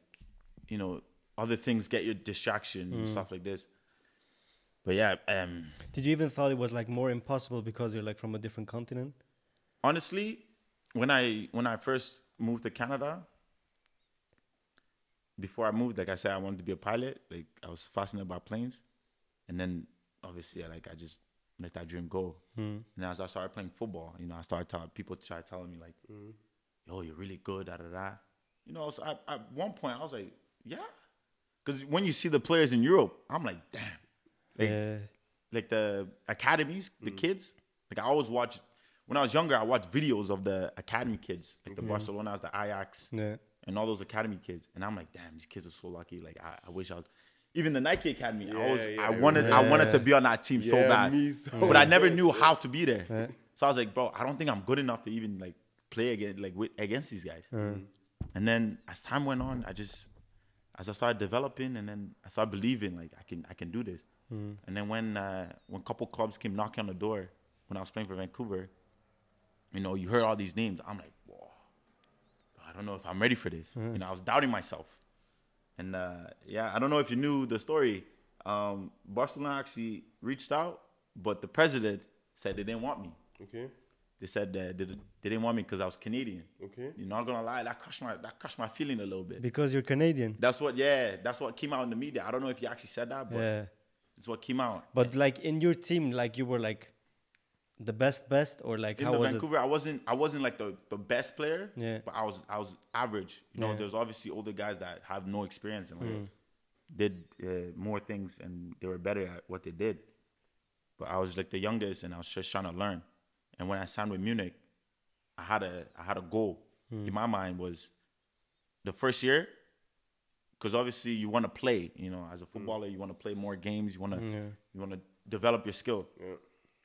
you know. Other things get your distraction and stuff like this. But yeah. Did you even thought it was like more impossible because you're like from a different continent? Honestly, when I first moved to Canada, before I moved, like I said, I wanted to be a pilot. Like I was fascinated by planes, and then obviously, I just let that dream go. And as I started playing football, you know, people started telling me like, "Yo, you're really good." Da da da. You know, so at one point I was like, "Yeah." Because when you see the players in Europe, I'm like, damn. Like the academies, the kids. Like I always watch, when I was younger, I watched videos of the academy kids. Like the Barcelonas, the Ajax, and all those academy kids. And I'm like, damn, these kids are so lucky. Like I wish I was. Even the Nike Academy, I wanted to be on that team so bad. But I never knew how to be there. So I was like, bro, I don't think I'm good enough to even like play against these guys. And then as time went on, as I started developing, and then I started believing like I can do this. And then when a couple clubs came knocking on the door when I was playing for Vancouver, you know, you heard all these names. I'm like, whoa, I don't know if I'm ready for this. You know, I was doubting myself. And I don't know if you knew the story. Barcelona actually reached out, but the president said they didn't want me. Okay. They said that they didn't want me because I was Canadian. Okay. You're not gonna lie, that crushed my feeling a little bit. Because you're Canadian. That's what came out in the media. I don't know if you actually said that, but it's what came out. But like in your team, like you were like the best, or like in how was Vancouver, I wasn't like the best player. Yeah. But I was average. You know, there's obviously older guys that have no experience and like, did more things and they were better at what they did. But I was like the youngest and I was just trying to learn. And when I signed with Munich, I had a goal in my mind was the first year, because obviously you want to play. You know, as a footballer, you want to play more games. You want to develop your skill. Yeah.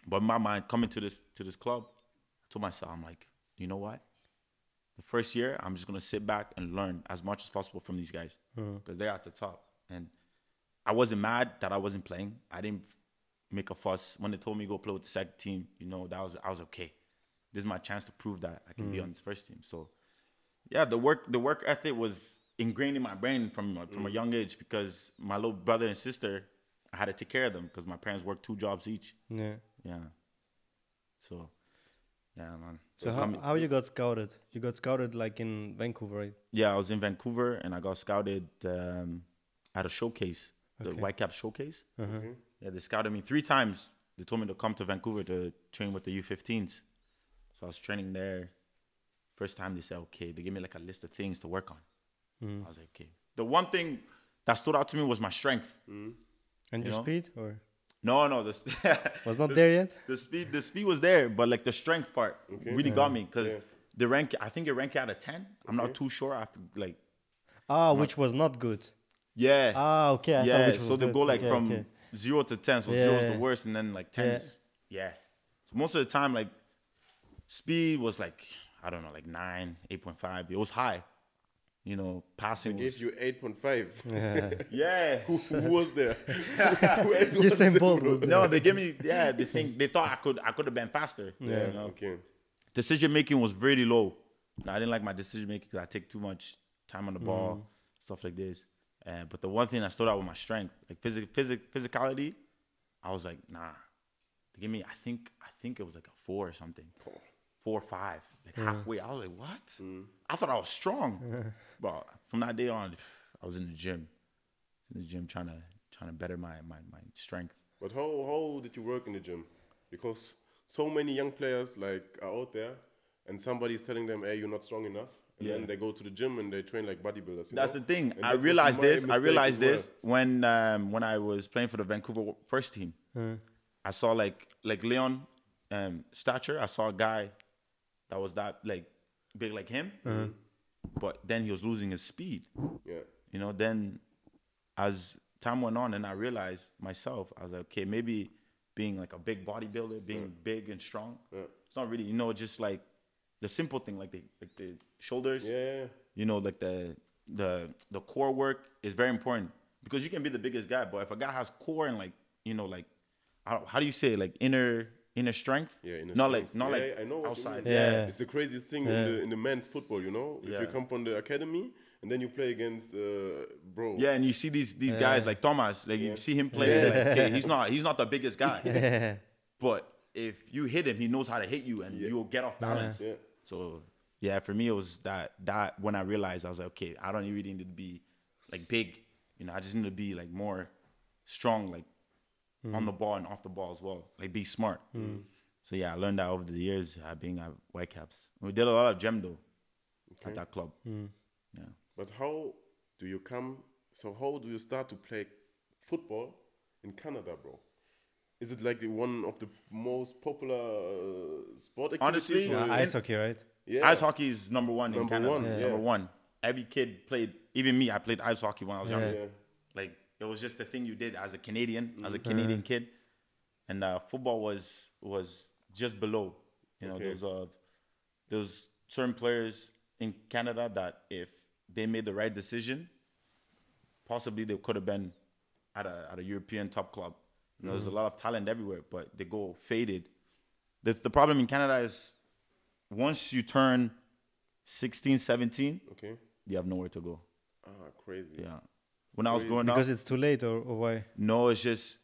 But in my mind, coming to this club, I told myself, I'm like, you know what? The first year, I'm just gonna sit back and learn as much as possible from these guys because they're at the top. And I wasn't mad that I wasn't playing. I didn't make a fuss when they told me go play with the second team. You know, I was okay. This is my chance to prove that I can be on this first team. So, yeah, the work ethic was ingrained in my brain from a young age because my little brother and sister, I had to take care of them because my parents worked 2 jobs each. Yeah. Yeah. So, yeah, man. So how you got scouted? You got scouted like in Vancouver, right? Yeah, I was in Vancouver and I got scouted at a showcase, the Whitecaps showcase. Yeah, they scouted me 3 times. They told me to come to Vancouver to train with the U15s. So I was training there. First time they said, okay, they gave me like a list of things to work on. I was like, okay. The one thing that stood out to me was my strength. And your speed, or? No, was not there yet. The speed was there, but like the strength part really got me because the rank. I think it ranked out of 10. I'm not too sure. I have to like. Which was not good. Yeah. Okay. I yeah. thought which was so they good. go like from 0 to 10. So 0 is the worst, and then like 10 is So most of the time, like speed was like I don't know, like 9, 8.5. It was high. You know, passing. They gave you 8.5. Yeah. Who was there? Usain Bolt was there. No, they gave me this thing. They thought I could have been faster. Yeah. You know? Okay. Decision making was really low. I didn't like my decision making because I take too much time on the ball, stuff like this. But the one thing that stood out was my strength, like physicality. I was like, nah. They gave me, I think it was like a 4 or something, 4 or 5, like halfway. I was like, what? I thought I was strong. But from that day on, I was in the gym. Trying to better my strength. But how did you work in the gym? Because so many young players like are out there, and somebody's telling them, "Hey, you're not strong enough," and then they go to the gym and they train like bodybuilders. That's the thing. And I realized this when I was playing for the Vancouver first team. I saw like Leon stature. I saw a guy that was that like big like him, but then he was losing his speed. Yeah. You know, then as time went on and I realized myself, I was like, okay, maybe being like a big bodybuilder, being big and strong, it's not really, you know, just like the simple thing, like the shoulders. Yeah. You know, like the core work is very important because you can be the biggest guy, but if a guy has core and like, you know, like how do you say it? Like inner strength? Yeah, inner not strength. Not like I know outside. Yeah. It's the craziest thing in the men's football, you know? If you come from the academy and then you play against bro. Yeah, and you see these guys like Thomas, like you see him play. Like, okay, he's not the biggest guy. But if you hit him, he knows how to hit you and you'll get off balance. Yeah. So yeah, for me it was that when I realized, I was like, okay, I don't really need to be like big. You know, I just need to be like more strong, like on the ball and off the ball as well. Like be smart. So yeah, I learned that over the years being at Whitecaps. We did a lot of gym though at that club. Yeah. But how do you start to play football in Canada, bro? Is it like one of the most popular sport activities? Honestly, ice hockey, right? Yeah. Ice hockey is number one in Canada. Number 1. Every kid played, even me, I played ice hockey when I was younger. Yeah. Like, it was just the thing you did as a Canadian, kid. And football was just below. You know, there was certain players in Canada that if they made the right decision, possibly they could have been at a European top club. You know, there's a lot of talent everywhere, but they go faded. The problem in Canada is once you turn 16, 17, you have nowhere to go. Crazy. Yeah. When I was growing up. Because it's too late, or why? No, it's just,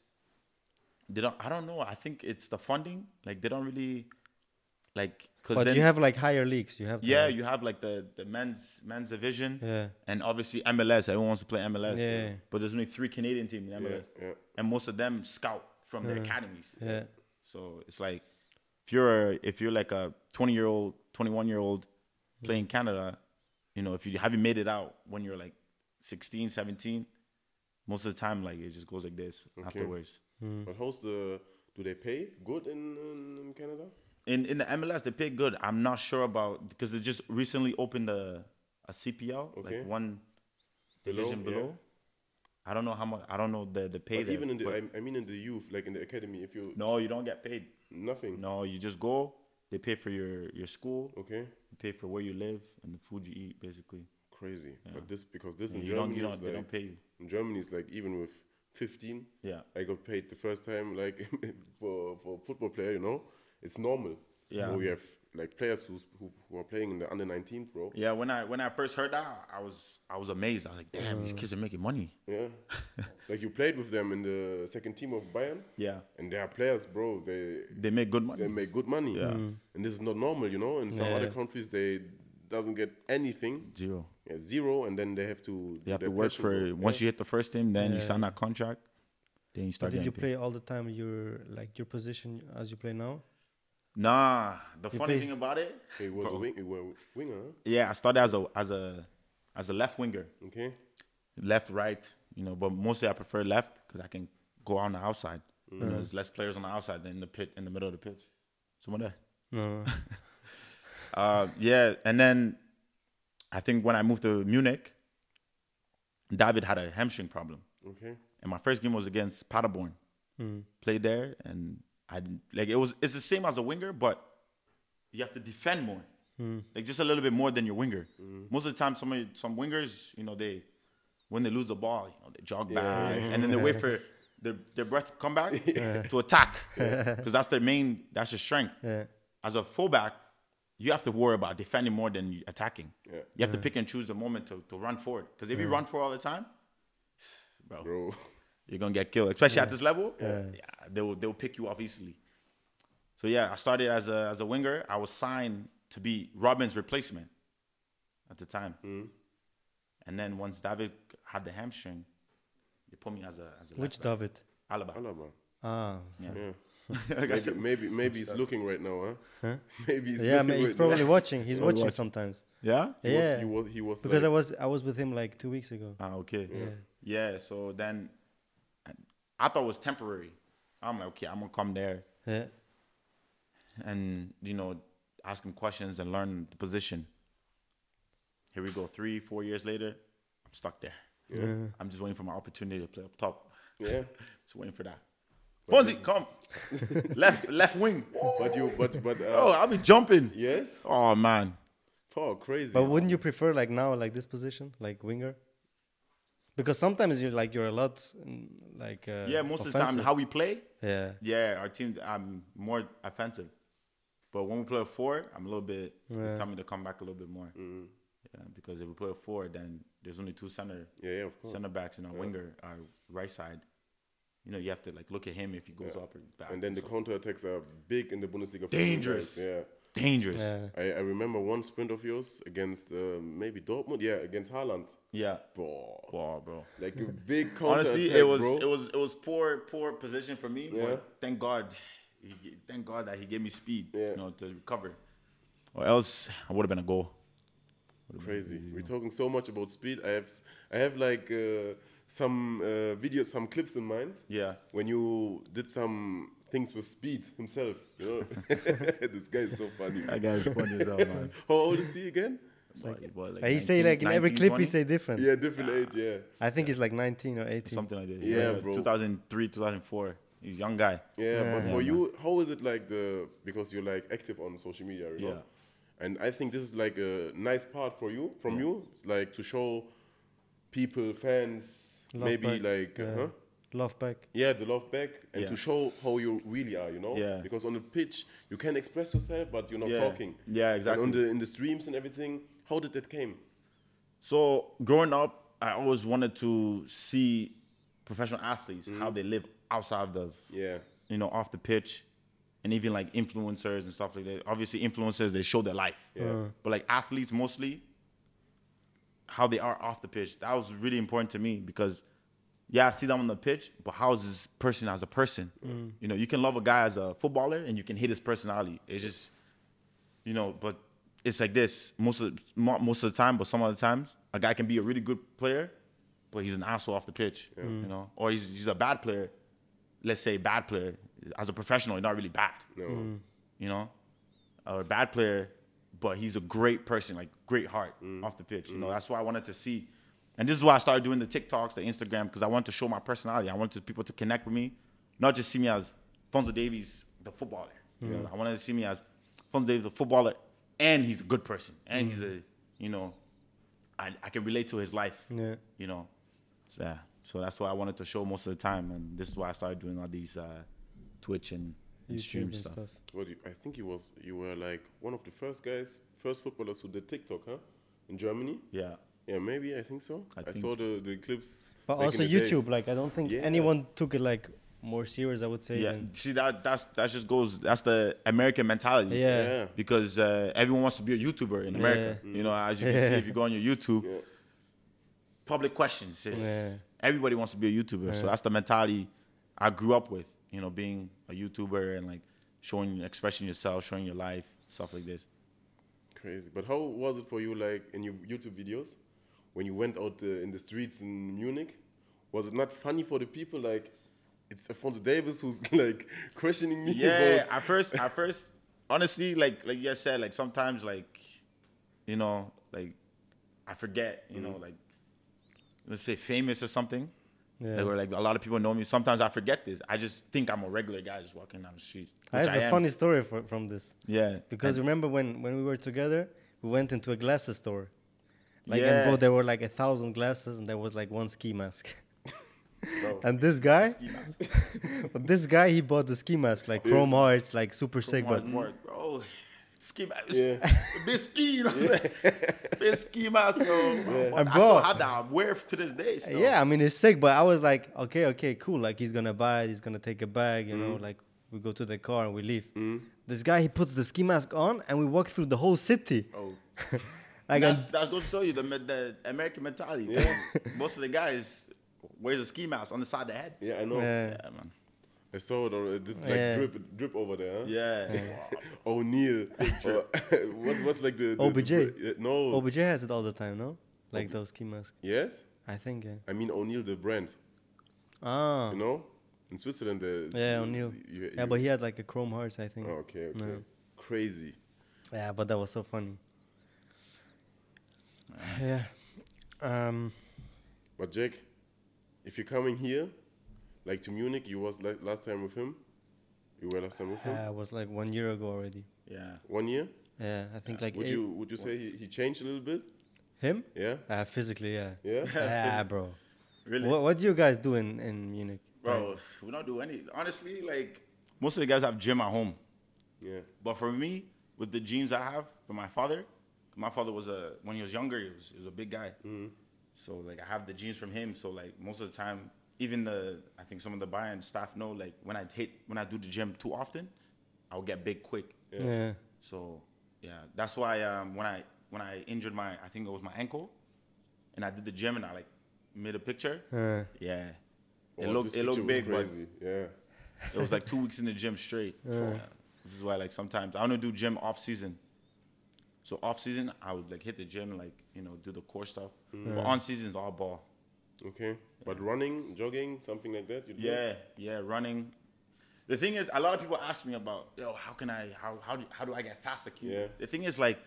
I don't know. I think it's the funding. Like, they don't really like, cause But then you have like higher leagues. You have to you have like the men's division, Yeah. and obviously MLS. Everyone wants to play MLS, Yeah. but there's only 3 Canadian teams in MLS, and most of them scout from the academies. Yeah. So it's like if you're like a 20-year-old, 21-year-old playing Canada, you know, if you haven't made it out when you're like 16, 17, most of the time like it just goes like this afterwards. But do they pay good in Canada? In the MLS, they pay good. I'm not sure about, because they just recently opened a CPL, like one division below. I don't know how much. I don't know the pay. But there, even in the, I mean in the youth, like in the academy, if you no, you don't get paid. Nothing. No, you just go. They pay for your school. Okay. They pay for where you live and the food you eat, basically. Crazy. But this in you Germany, don't, they don't pay you. In Germany, it's like even with 15, I got paid the first time, like for football player, you know, it's normal. Yeah. We have like players who are playing in the under 19, bro. Yeah. When I first heard that, I was amazed. I was like, damn, these kids are making money. Yeah. Like you played with them in the second team of Bayern. Yeah. And they are players, bro. They make good money. They make good money. Yeah. And this is not normal, you know. In some other countries, they doesn't get anything. Zero. Yeah, zero, and then they have to. You have to work for once you hit the first team, then you sign that contract. Then you start. Did you paid. play all the time your position as you play now? Nah, the funny thing about it, he was a winger. Huh? Yeah, I started as a left winger. Okay. Left, right, you know, but mostly I prefer left because I can go on the outside. You know, there's less players on the outside than in the pit in the middle of the pitch. Someone there. No. Yeah, and then I think when I moved to Munich, David had a hamstring problem. Okay. And my first game was against Paderborn. Played there, and I didn't, like it's the same as a winger, but you have to defend more, like just a little bit more than your winger. Most of the time, some wingers, you know, when they lose the ball, you know, they jog back, and then they wait for their breath to come back to attack, because that's your strength. As a fullback, you have to worry about defending more than attacking. You have to pick and choose the moment to run forward, because if you run forward all the time, bro. You're gonna get killed, especially at this level. They'll pick you off easily. So yeah, I started as a winger. I was signed to be Robin's replacement at the time. And then once David had the hamstring, they put me as a Which David? Alaba. Ah. Yeah. maybe he's looking right now, huh? Maybe he's he's probably watching. He's watching sometimes. Yeah. He was because like, I was with him like 2 weeks ago. Ah, okay. Yeah. So then I thought it was temporary. I'm like, okay, I'm gonna come there. Yeah. And you know, ask him questions and learn the position. Here we go. 3-4 years later, I'm stuck there. I'm just waiting for my opportunity to play up top. Yeah. Just waiting for that. Phonzy, come. left wing. Oh, I'll be jumping. Yes. Oh man. Oh, crazy. But wouldn't you prefer like now, like this position, like winger? Because sometimes you're a lot like most offensive. of the time how we play. Yeah. Our team, I'm more offensive. But when we play a 4, I'm a little bit. They tell me to come back a little bit more. Yeah, because if we play a 4, then there's only 2 center backs in our winger, our right side. You know, you have to like look at him if he goes up or back. And then the counterattacks are big in the Bundesliga. Dangerous. Yeah. Dangerous. Yeah. I remember one sprint of yours against maybe Dortmund. Yeah, against Haaland. Yeah. Bro. Like a big counter. Honestly, attack, it was poor position for me. Yeah. But thank God that he gave me speed, you know, to recover. Or else I would have been a goal. Crazy. We're talking so much about speed. I have like some videos, some clips in mind. Yeah. When you did some things with speed himself, you know. This guy is so funny. That guy is funny as hell, man. How old is he again? He say like in every clip 20? he say different. Yeah, different age. Yeah. I think he's like 19 or 18. Something like that. Yeah, bro. 2003, 2004. He's a young guy. Yeah, but for you, how is it like because you're like active on social media, you know? And I think this is like a nice part for you, you, like to show people, fans, Love maybe back. like, Love back. Yeah, the love back, and to show how you really are, you know? Yeah. Because on the pitch, you can express yourself, but you're not talking. Yeah, exactly. And in the streams and everything, how did that came? So growing up, I always wanted to see professional athletes, how they live outside of, you know, off the pitch. and even like influencers and stuff like that. Obviously, influencers, they show their life. Yeah. But like athletes, mostly, how they are off the pitch. That was really important to me because, yeah, I see them on the pitch, but how is this person as a person? You know, you can love a guy as a footballer and you can hate his personality. It's just, you know, but it's like this most of the time, but some other times, a guy can be a really good player, but he's an asshole off the pitch, you know? Or he's a bad player, let's say bad player. As a professional, he's not really bad, you know? Or a bad player, but he's a great person, like great heart off the pitch. You know, that's why I wanted to see. And this is why I started doing the TikToks, the Instagram, because I wanted to show my personality. I wanted people to connect with me, not just see me as Alphonso Davies, the footballer. You know, I wanted to see me as Alphonso Davies, the footballer, and he's a good person. And he's a, you know, I can relate to his life, you know. So, yeah. So that's why I wanted to show most of the time. And this is why I started doing all these Twitch and stream stuff. Well, I think you were like one of the first footballers who did TikTok, huh? In Germany? Yeah. Yeah, maybe, I think so. I saw the clips. But also YouTube, like I don't think anyone took it like more serious, I would say. Yeah, see that just goes, that's the American mentality. Yeah. Because everyone wants to be a YouTuber in America. You know, as you can see, if you go on your YouTube, public questions, everybody wants to be a YouTuber. So that's the mentality I grew up with, you know, being a YouTuber and like expressing yourself, showing your life, stuff like this. Crazy. But how was it for you, like in your YouTube videos, when you went out in the streets in Munich? Was it not funny for the people? Like, it's Alphonso Davies who's like questioning me. Yeah, at first, honestly, like you said, like sometimes, like, you know, like I forget, you know, like let's say famous or something. Yeah. Like, where like a lot of people know me. Sometimes I forget this. I just think I'm a regular guy just walking down the street. I have a funny story from this. Yeah. Because remember when we were together, we went into a glasses store. Like, and bro, there were like 1,000 glasses, and there was like one ski mask. And this guy, he bought the ski mask, like chrome hearts, like super sick, but bro, ski mask, big ski, you know what I'm saying? Big ski mask, bro. And I still had that. I wear it to this day. Still. Yeah, I mean it's sick, but I was like, okay, cool. Like he's gonna buy it, he's gonna take a bag, you know, like we go to the car and we leave. This guy, he puts the ski mask on, and we walk through the whole city. Like that goes to show you the American mentality. Yeah. Most of the guys wears a ski mask on the side of the head. Yeah, I know. Yeah, man. I saw it already. This like drip over there. Huh? Yeah. O'Neal. What's like the OBJ? No. OBJ has it all the time, no? Like those ski masks. Yes. I think. Yeah. I mean O'Neal, the brand. Ah. You know, in Switzerland. O'Neal. Yeah, but he had like a chrome hearts, I think. Oh, okay. No. Crazy. Yeah, but that was so funny. Yeah. But Jake, if you're coming here, like to Munich, you was like last time with him. You were last time with him. It was like 1 year ago already. Yeah. 1 year. Yeah, I think like. Would you say he changed a little bit? Him? Yeah. Physically, yeah. Yeah. Yeah, bro. Really? What do you guys do in Munich? Bro, Right. we don't do any. Honestly, like most of the guys have gym at home. Yeah. But for me, with the genes I have from my father was when he was younger, he was a big guy. So like I have the genes from him. So like most of the time, even I think some of the Bayern staff know, like when I do the gym too often, I'll get big quick. Yeah. So yeah, that's why when I injured I think it was my ankle, and I did the gym and I like made a picture. Yeah. It looked big, but yeah. it was like 2 weeks in the gym straight. Yeah. This is why like sometimes I want to do gym off season. So off season I would like hit the gym and like, you know, do the core stuff. But on season is all ball. Okay. But running, jogging, something like that? You do? Yeah, running. The thing is, a lot of people ask me about, how do I get faster? Yeah. The thing is, like,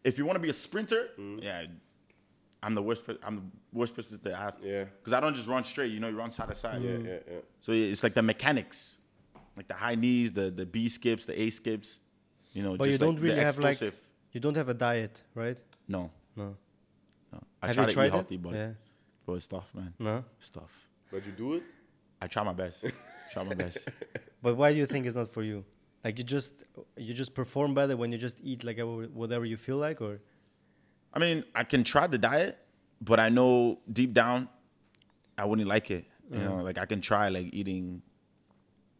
if you want to be a sprinter, I'm the worst person to ask. Yeah. Because I don't just run straight. You know, you run side to side. Yeah. So it's like the mechanics, like the high knees, the B skips, the A skips. You know, But just you don't like really the have like explosive. you don't have a diet, right? No. I Have try you to tried eat healthy, but Yeah. bro, it's tough, man. No. It's tough. But you do it? I try my best. Try my best. But why do you think it's not for you? Like you just perform better when you just eat like whatever you feel like, or? I mean, I can try the diet, but I know deep down I wouldn't like it. You know, like I can try like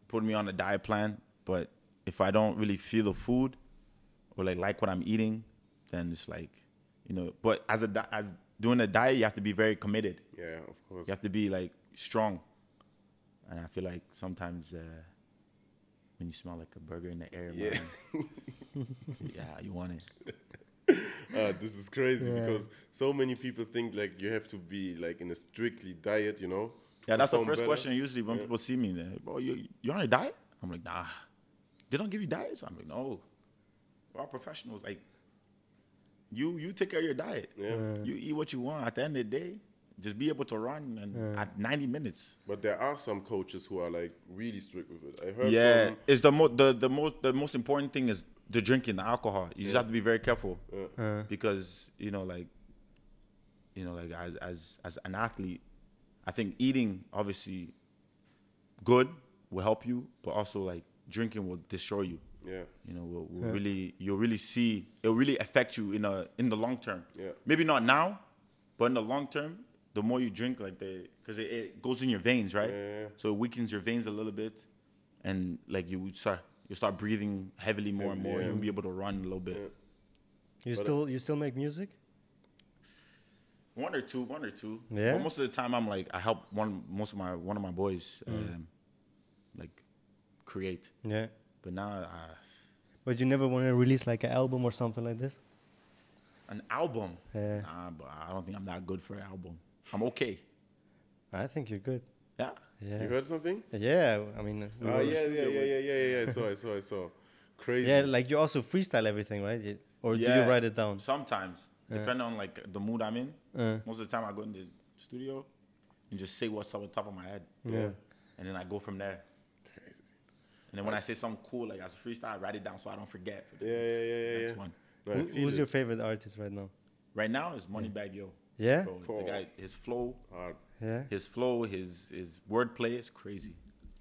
putting me on a diet plan, But if I don't really feel the food or like what I'm eating, then it's like, you know. But as doing a diet, you have to be very committed. Yeah, of course. You have to be like strong. And I feel like sometimes when you smell like a burger in the air, man, yeah, you want it. This is crazy because so many people think like you have to be like in a strictly diet, you know. Yeah, that's the perform first better. question usually when people see me. They're, bro, you on a diet? I'm like, nah. They don't give you diets? I'm like, no. We're all professionals. Like, you take care of your diet. Yeah. You eat what you want. At the end of the day, just be able to run and at 90 minutes. But there are some coaches who are like really strict with it. I heard from It's the most important thing is the drinking, the alcohol. You just have to be very careful because like as an athlete, I think eating obviously good will help you, but also like drinking will destroy you. Yeah. You know, you'll really see it'll really affect you in the long term. Yeah. Maybe not now, but in the long term, the more you drink, like because it goes in your veins, right? Yeah. So it weakens your veins a little bit, and like you start breathing heavily more and more. Yeah. You'll be able to run a little bit. You still make music? One or two. Yeah. But most of the time, I'm like I help one of my boys like create. Yeah. But now, But you never want to release like an album or something like this? an album. Yeah. Nah, but I don't think I'm that good for an album. I'm okay. I think you're good. Yeah. Yeah. You heard something? Yeah, I mean. Yeah. I saw. Crazy. Yeah, like you also freestyle everything, right? Or do you write it down? Sometimes, depending on like the mood I'm in. Most of the time, I go in the studio and just say what's on the top of my head. Yeah. And then I go from there. Crazy. And then when I say something cool, like as a freestyle, I write it down so I don't forget. Yeah. Next one. No, I feel Who's it. your favorite artist right now? Right now, it's Moneybag Yo. Yeah? Bro, the guy, his flow, Hard. Yeah. his wordplay is crazy.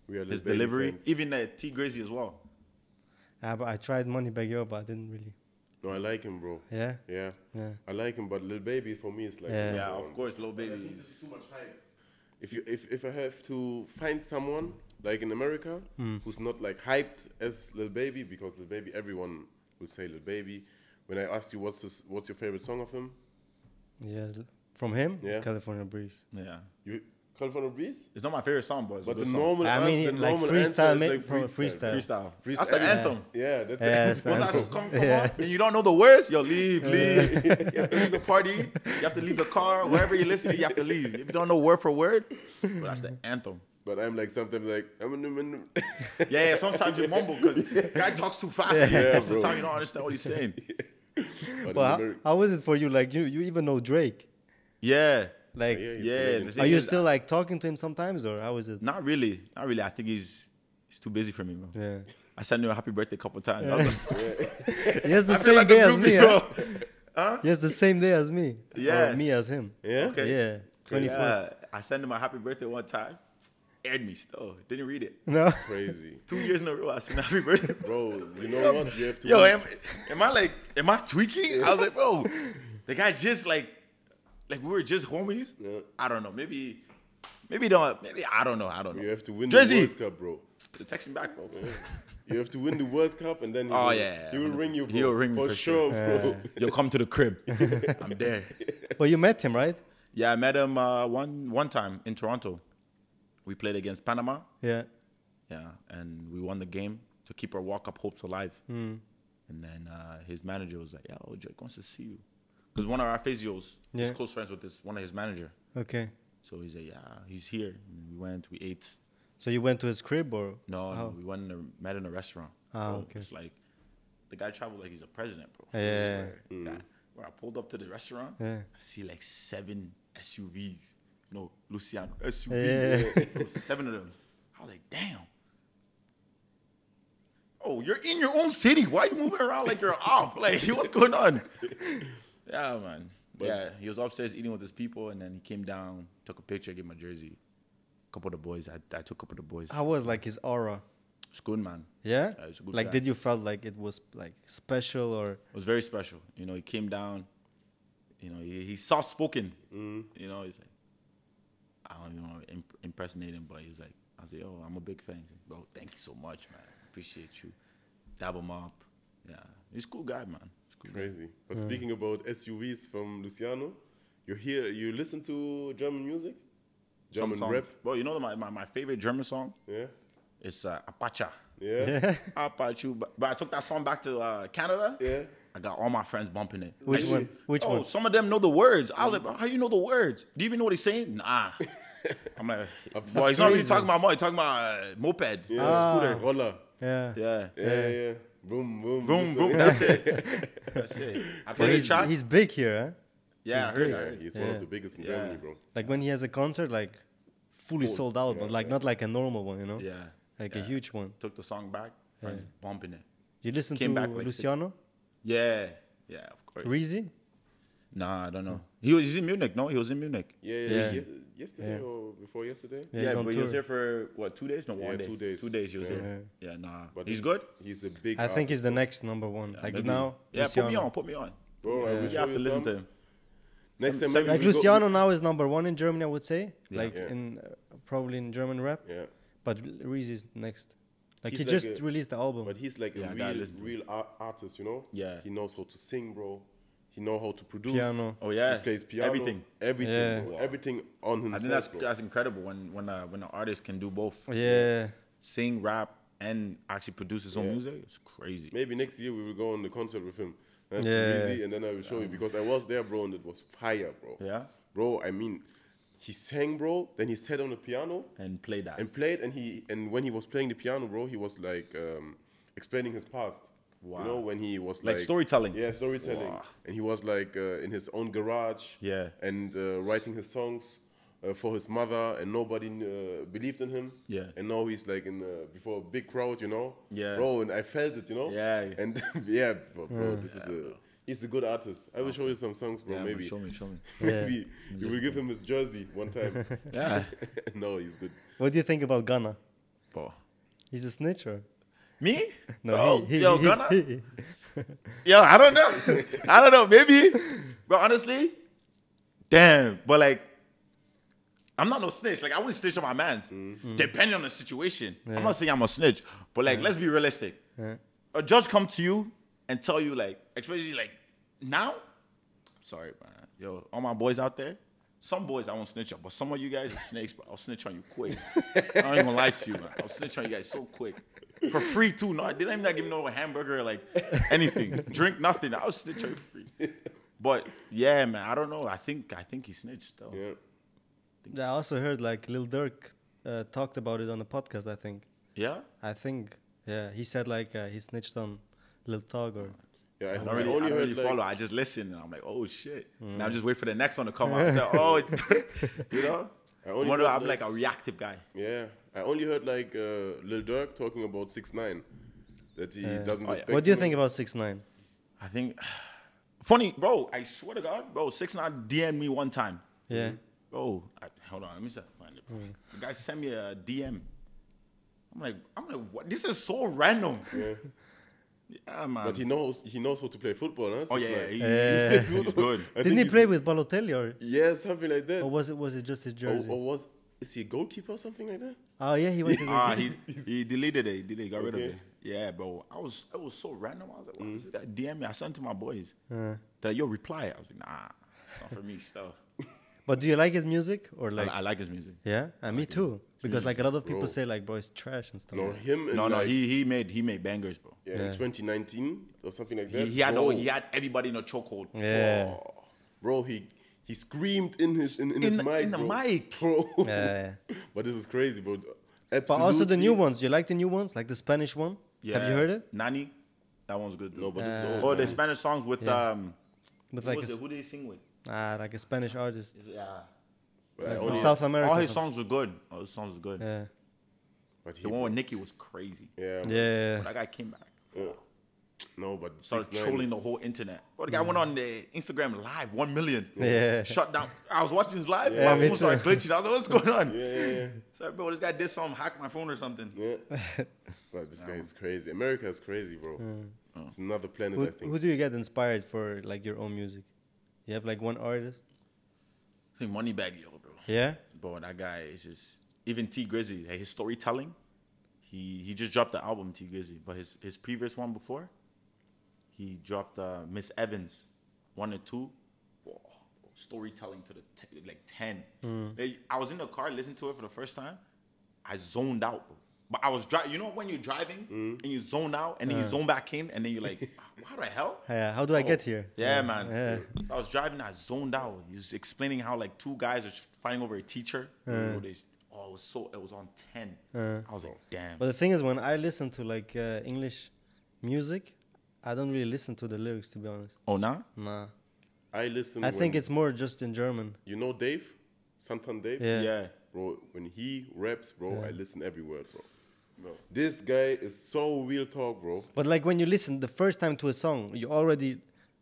We are His Lil Baby delivery, fans. even T Grazy as well. But I tried Moneybag Yo, but I didn't really. No, I like him, bro. Yeah? Yeah. Yeah. I like him, but Lil Baby for me is like Yeah. Yeah, number of one. course, Lil But Baby I think is. there's too much hype. If I have to find someone like in America who's not like hyped as Lil Baby, because Lil Baby, everyone will say Lil Baby. When I asked you what's your favorite song of him, Yeah. From him? Yeah. California Breeze. Yeah, you California Breeze. it's not my favorite song, but it's a But good the song. normal, I mean, the like normal freestyle, answer is make from a freestyle. Freestyle. Freestyle. That's the Yeah. anthem. Yeah, that's Yeah, it. that's the When that anthem. come on, and you don't know the words, yo, leave. You have to leave the party. You have to leave the car. Wherever you're listening, you have to leave. If you don't know word for word, but that's the anthem. But I'm like sometimes like Yeah, sometimes you mumble because guy talks too fast. Yeah, Most of the bro. time, you don't understand what he's saying. But But how is it for you? Like, you even know Drake? Yeah. Like, yeah, he's Yeah, Canadian the too. are thing you is, still like talking to him sometimes, or how is it? Not really. I think he's too busy for me, bro. Yeah. I sent him a happy birthday a couple times. I was like, He has the I feel same like a day as groupie, me, bro. huh? He has the same day as me. Yeah. Or me as him. Yeah. Okay. Yeah. 24. Yeah, I sent him a happy birthday one time. Aired me still. Didn't read it. No. Crazy. 2 years in a row, I sent him a happy birthday. Bro, you know what? You have to Yo, am I tweaking? I was like, bro, the guy just like we were just homies. Yeah. I don't know. Maybe I don't know. You have to win Drizzy. the World Cup, bro. Text him back, bro. You have to win the World Cup, and then he Oh, will, yeah. he will ring you, bro. He'll ring me for sure, bro. You'll come to the crib. I'm there. Well, you met him, right? Yeah, I met him one time in Toronto. We played against Panama. Yeah. Yeah, and we won the game to keep our walk-up hopes alive. And then his manager was like, "Yo, Drake wants to see you," because one of our physios is close friends with one of his manager. Okay. So he said, "Yeah, he's here." And we went, we ate. So you went to his crib, or? No, we went and met in a restaurant. Ah, Bro, okay. It's like the guy traveled like he's a president, bro. Yeah. I swear. Guy, where I pulled up to the restaurant, Yeah. I see like 7 SUVs. No, Luciano SUV. Yeah. There was 7 of them. I was like, damn. Oh, you're in your own city. Why are you moving around like you're off? Like, what's going on? Yeah, man. Yeah, he was upstairs eating with his people, and then he came down, took a picture, gave my jersey. A couple of the boys. I took a couple of the boys. How was like his aura? It's good, man. Yeah. He's a good Like, guy. did you felt like it was like special, or? It was very special. You know, he came down. You know, he's soft spoken. You know, he's like, I don't even know, impersonate him, but he's like, I was like, oh, I'm a big fan. He's like, bro, thank you so much, man. appreciate you. Dab him up. Yeah, he's a cool guy, man. He's a cool Crazy. guy. But speaking about SUVs from Luciano, you listen to German music? Some German songs. rap? Bro, you know my favorite German song? Yeah. It's Apache. Yeah. Apache. But I took that song back to Canada. Yeah. I got all my friends bumping it. Which one? Which one? Some of them know the words. I was like, bro, how you know the words? Do you even know what he's saying? Nah. I'm like, well, he's not really talking about money. He's talking about moped. Yeah. Scooter. Roller. Yeah. Yeah. Boom, boom. Boom, boom. That's it. That's it. I played the track. He's big here, huh? Yeah, I heard that. He's one of the biggest in Germany, bro. Like when he has a concert, like fully sold out, but like not like a normal one, you know? Yeah. Like a huge one. Took the song back. Friends bumping it. You listen Came to back like Luciano? Yeah, of course. Reezy? Nah, I don't know. He's in Munich, no? He was in Munich. Yeah. Yesterday or before yesterday? Yeah, he's on but he tour. was there for, what, 2 days? No, Yeah, 1 day. 2 days. 2 days he was there. Yeah, nah. But he's good? He's a big I think he's artist, the bro. next number one. Like Maybe. now, Yeah, Luciano. put me on. Bro, I will You show have you to listen some. to him. Next time, Like maybe Like we go- Luciano now is number one in Germany, I would say. Yeah. Like in probably in German rap. Yeah. But Reezy is next. Like He's he like just a- released the album. But he's like Yeah, I a gotta listen to real artist, you know? Yeah. He knows how to sing, bro. He knows how to produce. Piano. Oh, yeah. He plays piano. Everything. Everything, Yeah. bro. Everything on himself, I think bro. that's incredible when an artist can do both. Yeah. Sing, rap, and actually produce his own Yeah. music. It's crazy. Maybe next year we will go on the concert with him. And Yeah. Easy, and then I will show you because I was there, bro, and it was fire, bro. Yeah? Bro, I mean, he sang, bro. Then he sat on the piano And play that. and played, and when he was playing the piano, bro, he was like explaining his past. Wow. You know, when he was Like storytelling. Yeah, storytelling. Wow. And he was like in his own garage. Yeah. And writing his songs for his mother, and nobody believed in him. Yeah. And now he's like in before a big crowd, you know. Yeah. Bro, and I felt it, you know. Yeah. And yeah, bro, this is he's a good artist. I will show you some songs, bro. Yeah, maybe. Show me. Maybe you will give him his jersey one time. Yeah. No, he's good. What do you think about Gunna? Bro. He's a snitch or? Me? No, Bro, he, yo, Gunna? Yo, I don't know. I don't know. Maybe. But honestly, damn. But like, I'm not no snitch. Like, I wouldn't snitch on my mans. Depending on the situation. I'm not saying I'm a snitch. But like, let's be realistic. A judge come to you and tell you like, especially like now, sorry, man. Yo, all my boys out there, some boys I won't snitch on, but some of you guys are snakes, but I'll snitch on you quick. I don't even lie to you, man. I'll snitch on you guys so quick. For free too. No, they didn't even give me no hamburger or like anything. Drink, nothing. I'll snitch on you for free. But yeah, man, I don't know. I think he snitched though. Yeah. I also heard like Lil Durk talked about it on a podcast, I think. Yeah? I think, yeah. He said like he snitched on Lil Tug or... Yeah, I don't really like, follow. I just listen and I'm like, oh shit. Now I just wait for the next one to come out. I say, oh, you know? I'm like a reactive guy. Yeah, I only heard like Lil Durk talking about 6ix9ine, that he doesn't respect. What do you him. think about 6ix9ine? I think, funny, bro, I swear to God, bro, 6ix9ine DM'd me one time. Yeah. Bro, hold on, let me see if I can find it. The guy sent me a DM. I'm like, what? This is so random. Yeah, man. But he knows how to play football, huh? Oh yeah, 6ix9ine. he's good. Didn't he play with Balotelli or... Yeah, something like that. Or was it just his jersey? Or is he a goalkeeper or something like that? Oh yeah, he went to the... He deleted it. He got rid of it. Yeah, bro. It was so random. I was like, what is that? DM me. I sent it to my boys. That yo reply. I was like, nah, it's not for me stuff. But do you like his music or like? I like his music. Yeah, and me too. Because like a lot of people say like, bro, it's trash and stuff. No, him. No, like, he made bangers, bro. Yeah, in 2019 or something like that. He had bro, he had everybody in a chokehold. Yeah. Bro, he screamed in his mic, in the bro. mic. Bro. Yeah. But this is crazy, bro. But also the new ones. You like the new ones, like the Spanish one? Yeah. Have you heard it? Nani, that one's good. Though. No, but this is old. Oh, the man. Spanish songs with With like who did he sing with? like a Spanish artist Yeah. But I from only- South America. All or his something. songs were good. All his songs were good. Yeah. But he, The one with Nicki was crazy. yeah, man. Yeah. But that guy came back. No, but Started 6ix9ine trolling is- the whole internet. Bro, the guy went on the Instagram live, 1 million. Yeah. Shut down. I was watching his live. Yeah, My me phone started too. glitching. I was like, what's going on? Yeah. So, bro, this guy did something, hacked my phone or something. Yeah. But this guy is crazy. America is crazy, bro. It's another planet, I think. Who do you get inspired for like your own music? You have like one artist? I think Moneybagg Yo, bro. Yeah. Bro, that guy is just, even T Grizzly, like his storytelling, He just dropped the album T Gizzy, but his previous one before, he dropped Miss Evans 1 and 2. Whoa, storytelling to the 10. I was in the car listening to it for the first time. I zoned out, bro. But I was driving. You know when you're driving and you zone out and then you zone back in and then you're like, how the hell? Yeah, how do I get here? Yeah, man. Yeah. I was driving, I zoned out. He was explaining how like 2 guys are fighting over a teacher. It was on 10. I was like, damn. But the thing is, when I listen to like English music, I don't really listen to the lyrics, to be honest. Oh, nah? Nah. I think it's more just in German. You know Dave? Santan Dave? Yeah. Bro, when he raps, bro, I listen every word, bro. This guy is so real talk, bro. But like when you listen the first time to a song, you already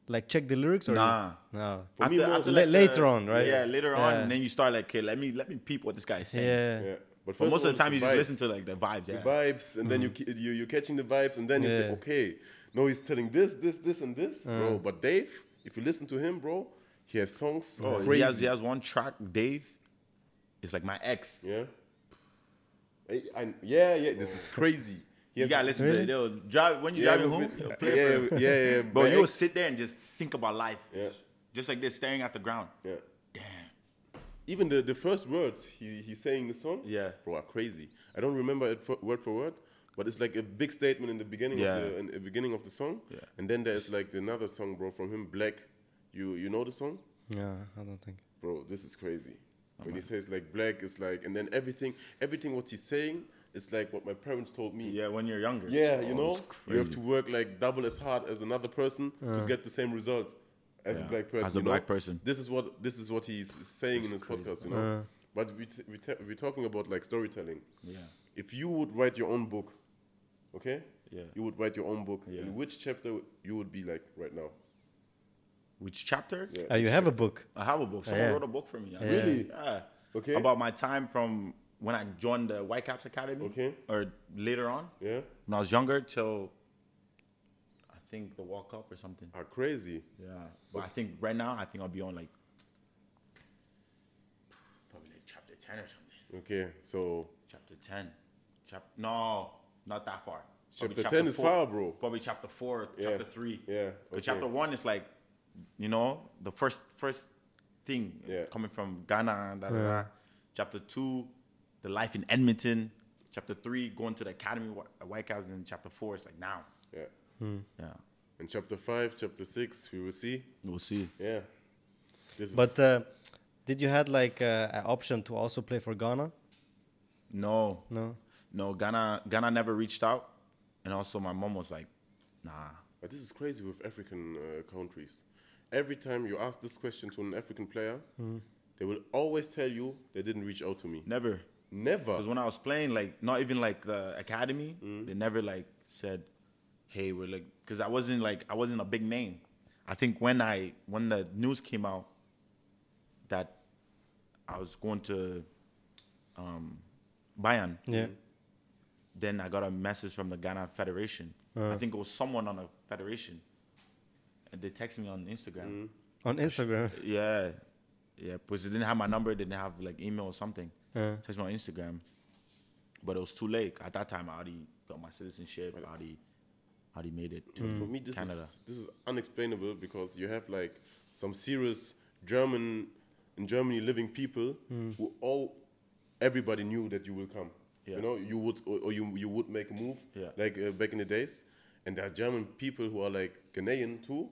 like check the lyrics, or nah? No. After later on, right? Yeah, later on, and then you start like, okay, let me peep what this guy is saying. Yeah. But most of the time, you just listen to like the vibes. The vibes, and then you're catching the vibes, and then you say, okay, no, he's telling this, and this, bro. But Dave, if you listen to him, bro, he has songs. He has one track, Dave. It's like my ex. Yeah. This is crazy. You gotta listen to it. Yo, when you driving home, play yeah. Bro, you will sit there and just think about life. Yeah. Just like this, staring at the ground. Yeah. Damn. Even the first words he's saying in the song, bro, are crazy. I don't remember it word for word, but it's like a big statement in the beginning of the song. Yeah. And then there's like another song, bro, from him, Black. You know the song? Yeah, I don't think. Bro, this is crazy. When he says like black is like, and then everything what he's saying is like what my parents told me. Yeah, when you're younger. Yeah, you know, you have to work like double as hard as another person to get the same result as a black person. As a black person. This is what he's saying in his podcast, you know. But we're talking about like storytelling. Yeah. If you would write your own book, okay? Yeah. You would write your own book. Yeah. In which chapter you would be like right now? Which chapter? Yeah. You have a book. I have a book. Someone wrote a book for me. Really? Yeah. Okay. About my time from when I joined the Whitecaps Academy. Okay. Or later on. Yeah. When I was younger till I think the World Cup or something. Crazy. Yeah. But I think right now I'll be on like probably like chapter 10 or something. Okay. So chapter 10. No, not that far. Chapter 10 is far, bro. Probably chapter 4, chapter 3. Yeah. Okay. But chapter 1 is like, you know, the first thing coming from Ghana. Chapter 2, the life in Edmonton. Chapter 3, going to the academy Whitecaps, and chapter 4 is like now. Yeah. Yeah. And chapter 5, chapter 6, we will see. We'll see. Yeah. Did you had like an option to also play for Ghana? No. Ghana never reached out, and also my mom was like, nah. But this is crazy with African countries. Every time you ask this question to an African player, they will always tell you they didn't reach out to me. Never. Because when I was playing, like, not even like the academy, they never like said, hey, we're like, because I wasn't a big name. I think when the news came out that I was going to Bayern, then I got a message from the Ghana Federation. I think it was someone on the federation. And they texted me on Instagram. On Instagram? Yeah. Because they didn't have my number. They didn't have like email or something. Text me on Instagram. But it was too late. At that time, I already got my citizenship. I already made it to For me, Canada. This is unexplainable because you have like some serious in Germany living people who everybody knew that you will come. Yeah. You know, you would make a move like back in the days. And there are German people who are like Ghanaian too.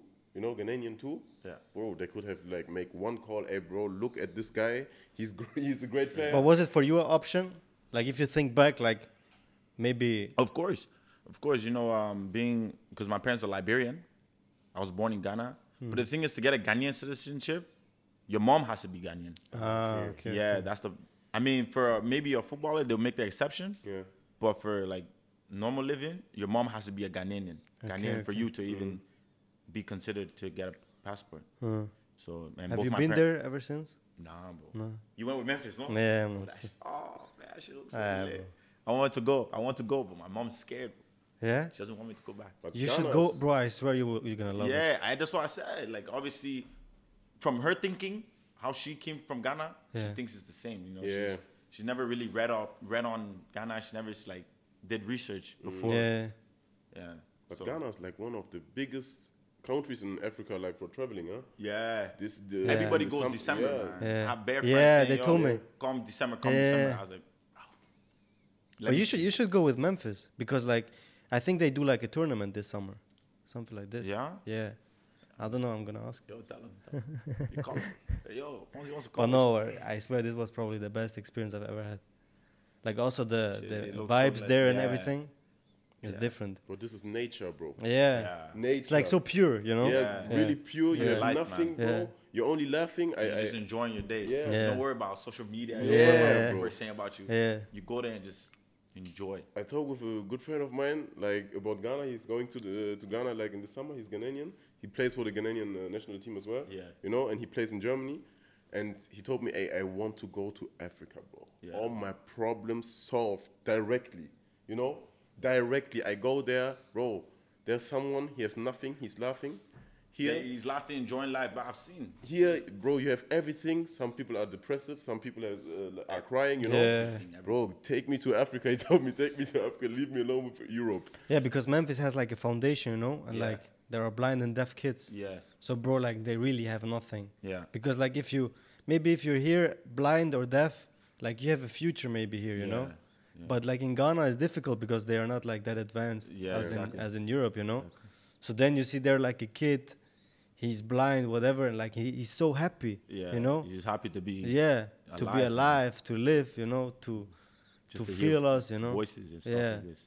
Yeah. Bro, they could have like make one call. Hey, bro, look at this guy. He's a great player. But was it for you an option? Like if you think back, like maybe. Of course, you know, because my parents are Liberian. I was born in Ghana. But the thing is, to get a Ghanaian citizenship, your mom has to be Ghanaian. Okay. Yeah, that's the. I mean, for maybe a footballer, they'll make the exception. Yeah. But for like normal living, your mom has to be a Ghanaian for you to even be considered to get a passport. So, have you been there ever since? Nah, bro. No. You went with Memphis, no? Yeah. Man, that shit looks so lit. I want to go, but my mom's scared. Yeah? She doesn't want me to go back. But you should go, bro. I swear you're gonna love it. Yeah, that's what I said. Like, obviously, from her thinking, how she came from Ghana, she thinks it's the same. You know, she's never really read on Ghana. She never like did research before. Yeah. Yeah. But So- Ghana is like one of the biggest countries in Africa, like for traveling, huh? Yeah. the Everybody goes sum- December, yeah. man. Yeah. I have bare Yeah, friends saying, they "Yo, told me. Come December, come Yeah. December." I was like, oh. Let But me you see. should go with Memphis because like I think they do like a tournament this summer, something like this. Yeah? Yeah. I don't know. I'm gonna ask. Yo, tell him. You call him. Hey, yo, Phonzy wants to But call no, I swear this was probably the best experience I've ever had. Like also the Shit, the it looks so vibes like- there and yeah. everything is Yeah. different. But this is nature, bro. Yeah. Yeah. Nature. It's like so pure, you know. Yeah, Yeah. really pure. You Yeah. have Life, nothing, man. bro. Yeah. You're only laughing. You're just enjoying your day. Yeah. Yeah. Don't worry about social media. Yeah. Don't worry about Yeah. what people are saying about you. Yeah. You go there and just enjoy. I talked with a good friend of mine, like about Ghana. He's going to Ghana like in the summer. He's Ghanaian. He plays for the Ghanaian national team as well. Yeah. You know, and he plays in Germany. And he told me, "Hey, I want to go to Africa, bro. Yeah. All my problems solved directly. You know, directly. I go there, bro. There's someone. He has nothing. He's laughing. Yeah, Here, he's laughing, enjoying life, but I've seen. here, bro, you have everything. Some people are depressive. Some people are crying. You know, Yeah. bro, take me to Africa. He told me, take me to Africa. Leave me alone with Europe. Yeah, because Memphis has like a foundation, you know, and Yeah. like there are blind and deaf kids. Yeah. So bro, like they really have nothing. Yeah. Because like if you're here blind or deaf, like you have a future maybe here, you know. Yeah. But like in Ghana it's difficult because they are not like that advanced Yeah, exactly. as in Europe, you know. So then you see there like a kid, he's blind, whatever, and like he's so happy, Yeah. you know. He's happy to be. Yeah, to be alive, man. alive, to live, you know, to Just to hear feel us, you know. Voices and stuff Yeah. like this.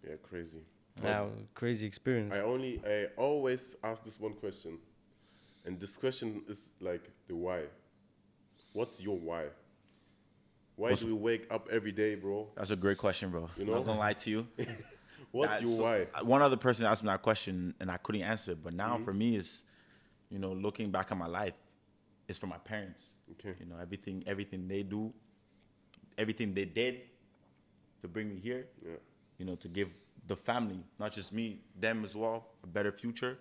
Yeah, crazy. Wow, crazy experience. I always ask this one question, and this question is like the why. What's your why? Why do we wake up every day, bro? That's a great question, bro. You know? Not gonna lie to you. What's your So, why? One other person asked me that question and I couldn't answer it. But now for me is, you know, looking back at my life, it's for my parents. Okay. You know, everything they do, everything they did to bring me here. Yeah. You know, to give the family, not just me, them as well, a better future,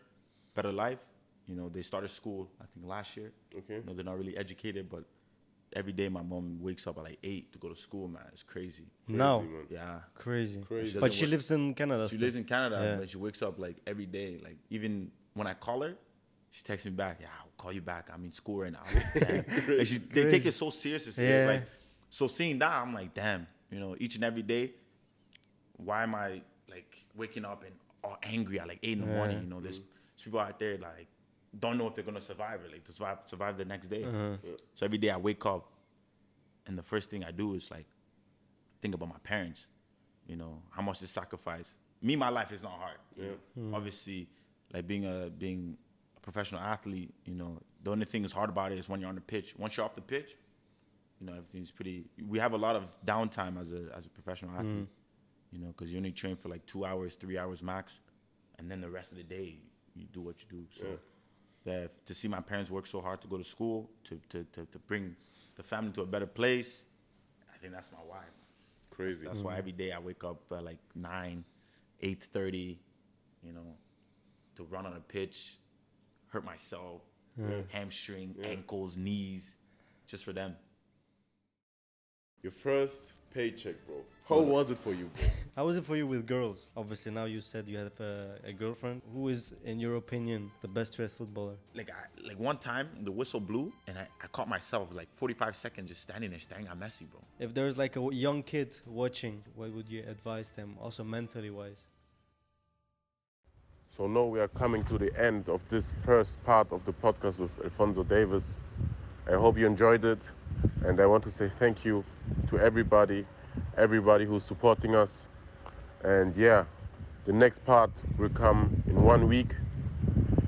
better life. You know, they started school, I think last year. Okay. You know, they're not really educated, but every day my mom wakes up at like 8 to go to school, man. It's crazy. No, man. Yeah. crazy. Crazy. But doesn't she work. lives in Canada. She still. lives in Canada, Yeah. but she wakes up like every day. Like even when I call her, she texts me back. Yeah, I'll call you back. I'm in school right now. Damn. Like they take it so serious. It's Yeah. like, so seeing that, I'm like, damn. You know, each and every day, why am I like waking up and all angry at like 8 in the morning? You know, there's people out there like don't know if they're gonna survive it, like to survive the next day. So every day I wake up, and the first thing I do is like think about my parents. You know, how much they sacrifice. Me, my life is not hard. You know? Obviously, like being a professional athlete, you know, the only thing that's hard about it is when you're on the pitch. Once you're off the pitch, you know, everything's pretty. We have a lot of downtime as a professional athlete. You know, because you only train for like 2 hours, 3 hours max, and then the rest of the day you do what you do. So, to see my parents work so hard to go to school, to bring the family to a better place, I think that's my why. Crazy. That's why every day I wake up at like 9, 8:30, you know, to run on a pitch, hurt myself, hamstring, ankles, knees, just for them. Your first paycheck, bro. How was it for you, bro? How was it for you with girls? Obviously, now you said you have a girlfriend. Who is, in your opinion, the best dressed footballer? Like one time, the whistle blew, and I caught myself like 45 seconds just standing there staring at Messi, bro. If there's like a young kid watching, what would you advise them, also mentally wise? So now we are coming to the end of this first part of the podcast with Alphonso Davies. I hope you enjoyed it, and I want to say thank you to everybody who's supporting us. And yeah, the next part will come in 1 week,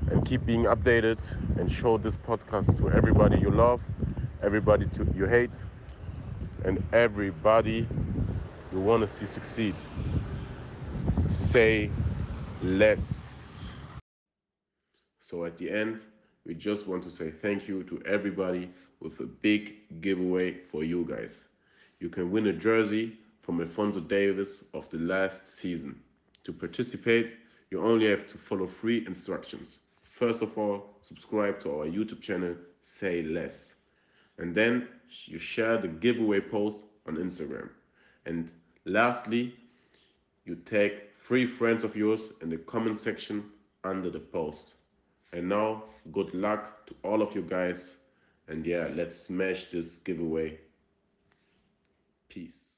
and keep being updated and show this podcast to everybody you love, everybody you hate, and everybody you want to see succeed. Say less. So at the end, we just want to say thank you to everybody with a big giveaway for you guys. You can win a jersey from Alphonso Davies of the last season. To participate, you only have to follow 3 instructions. First of all, subscribe to our YouTube channel, Say Less. And then you share the giveaway post on Instagram. And lastly, you tag 3 friends of yours in the comment section under the post. And now, good luck to all of you guys. And yeah, let's smash this giveaway. Peace.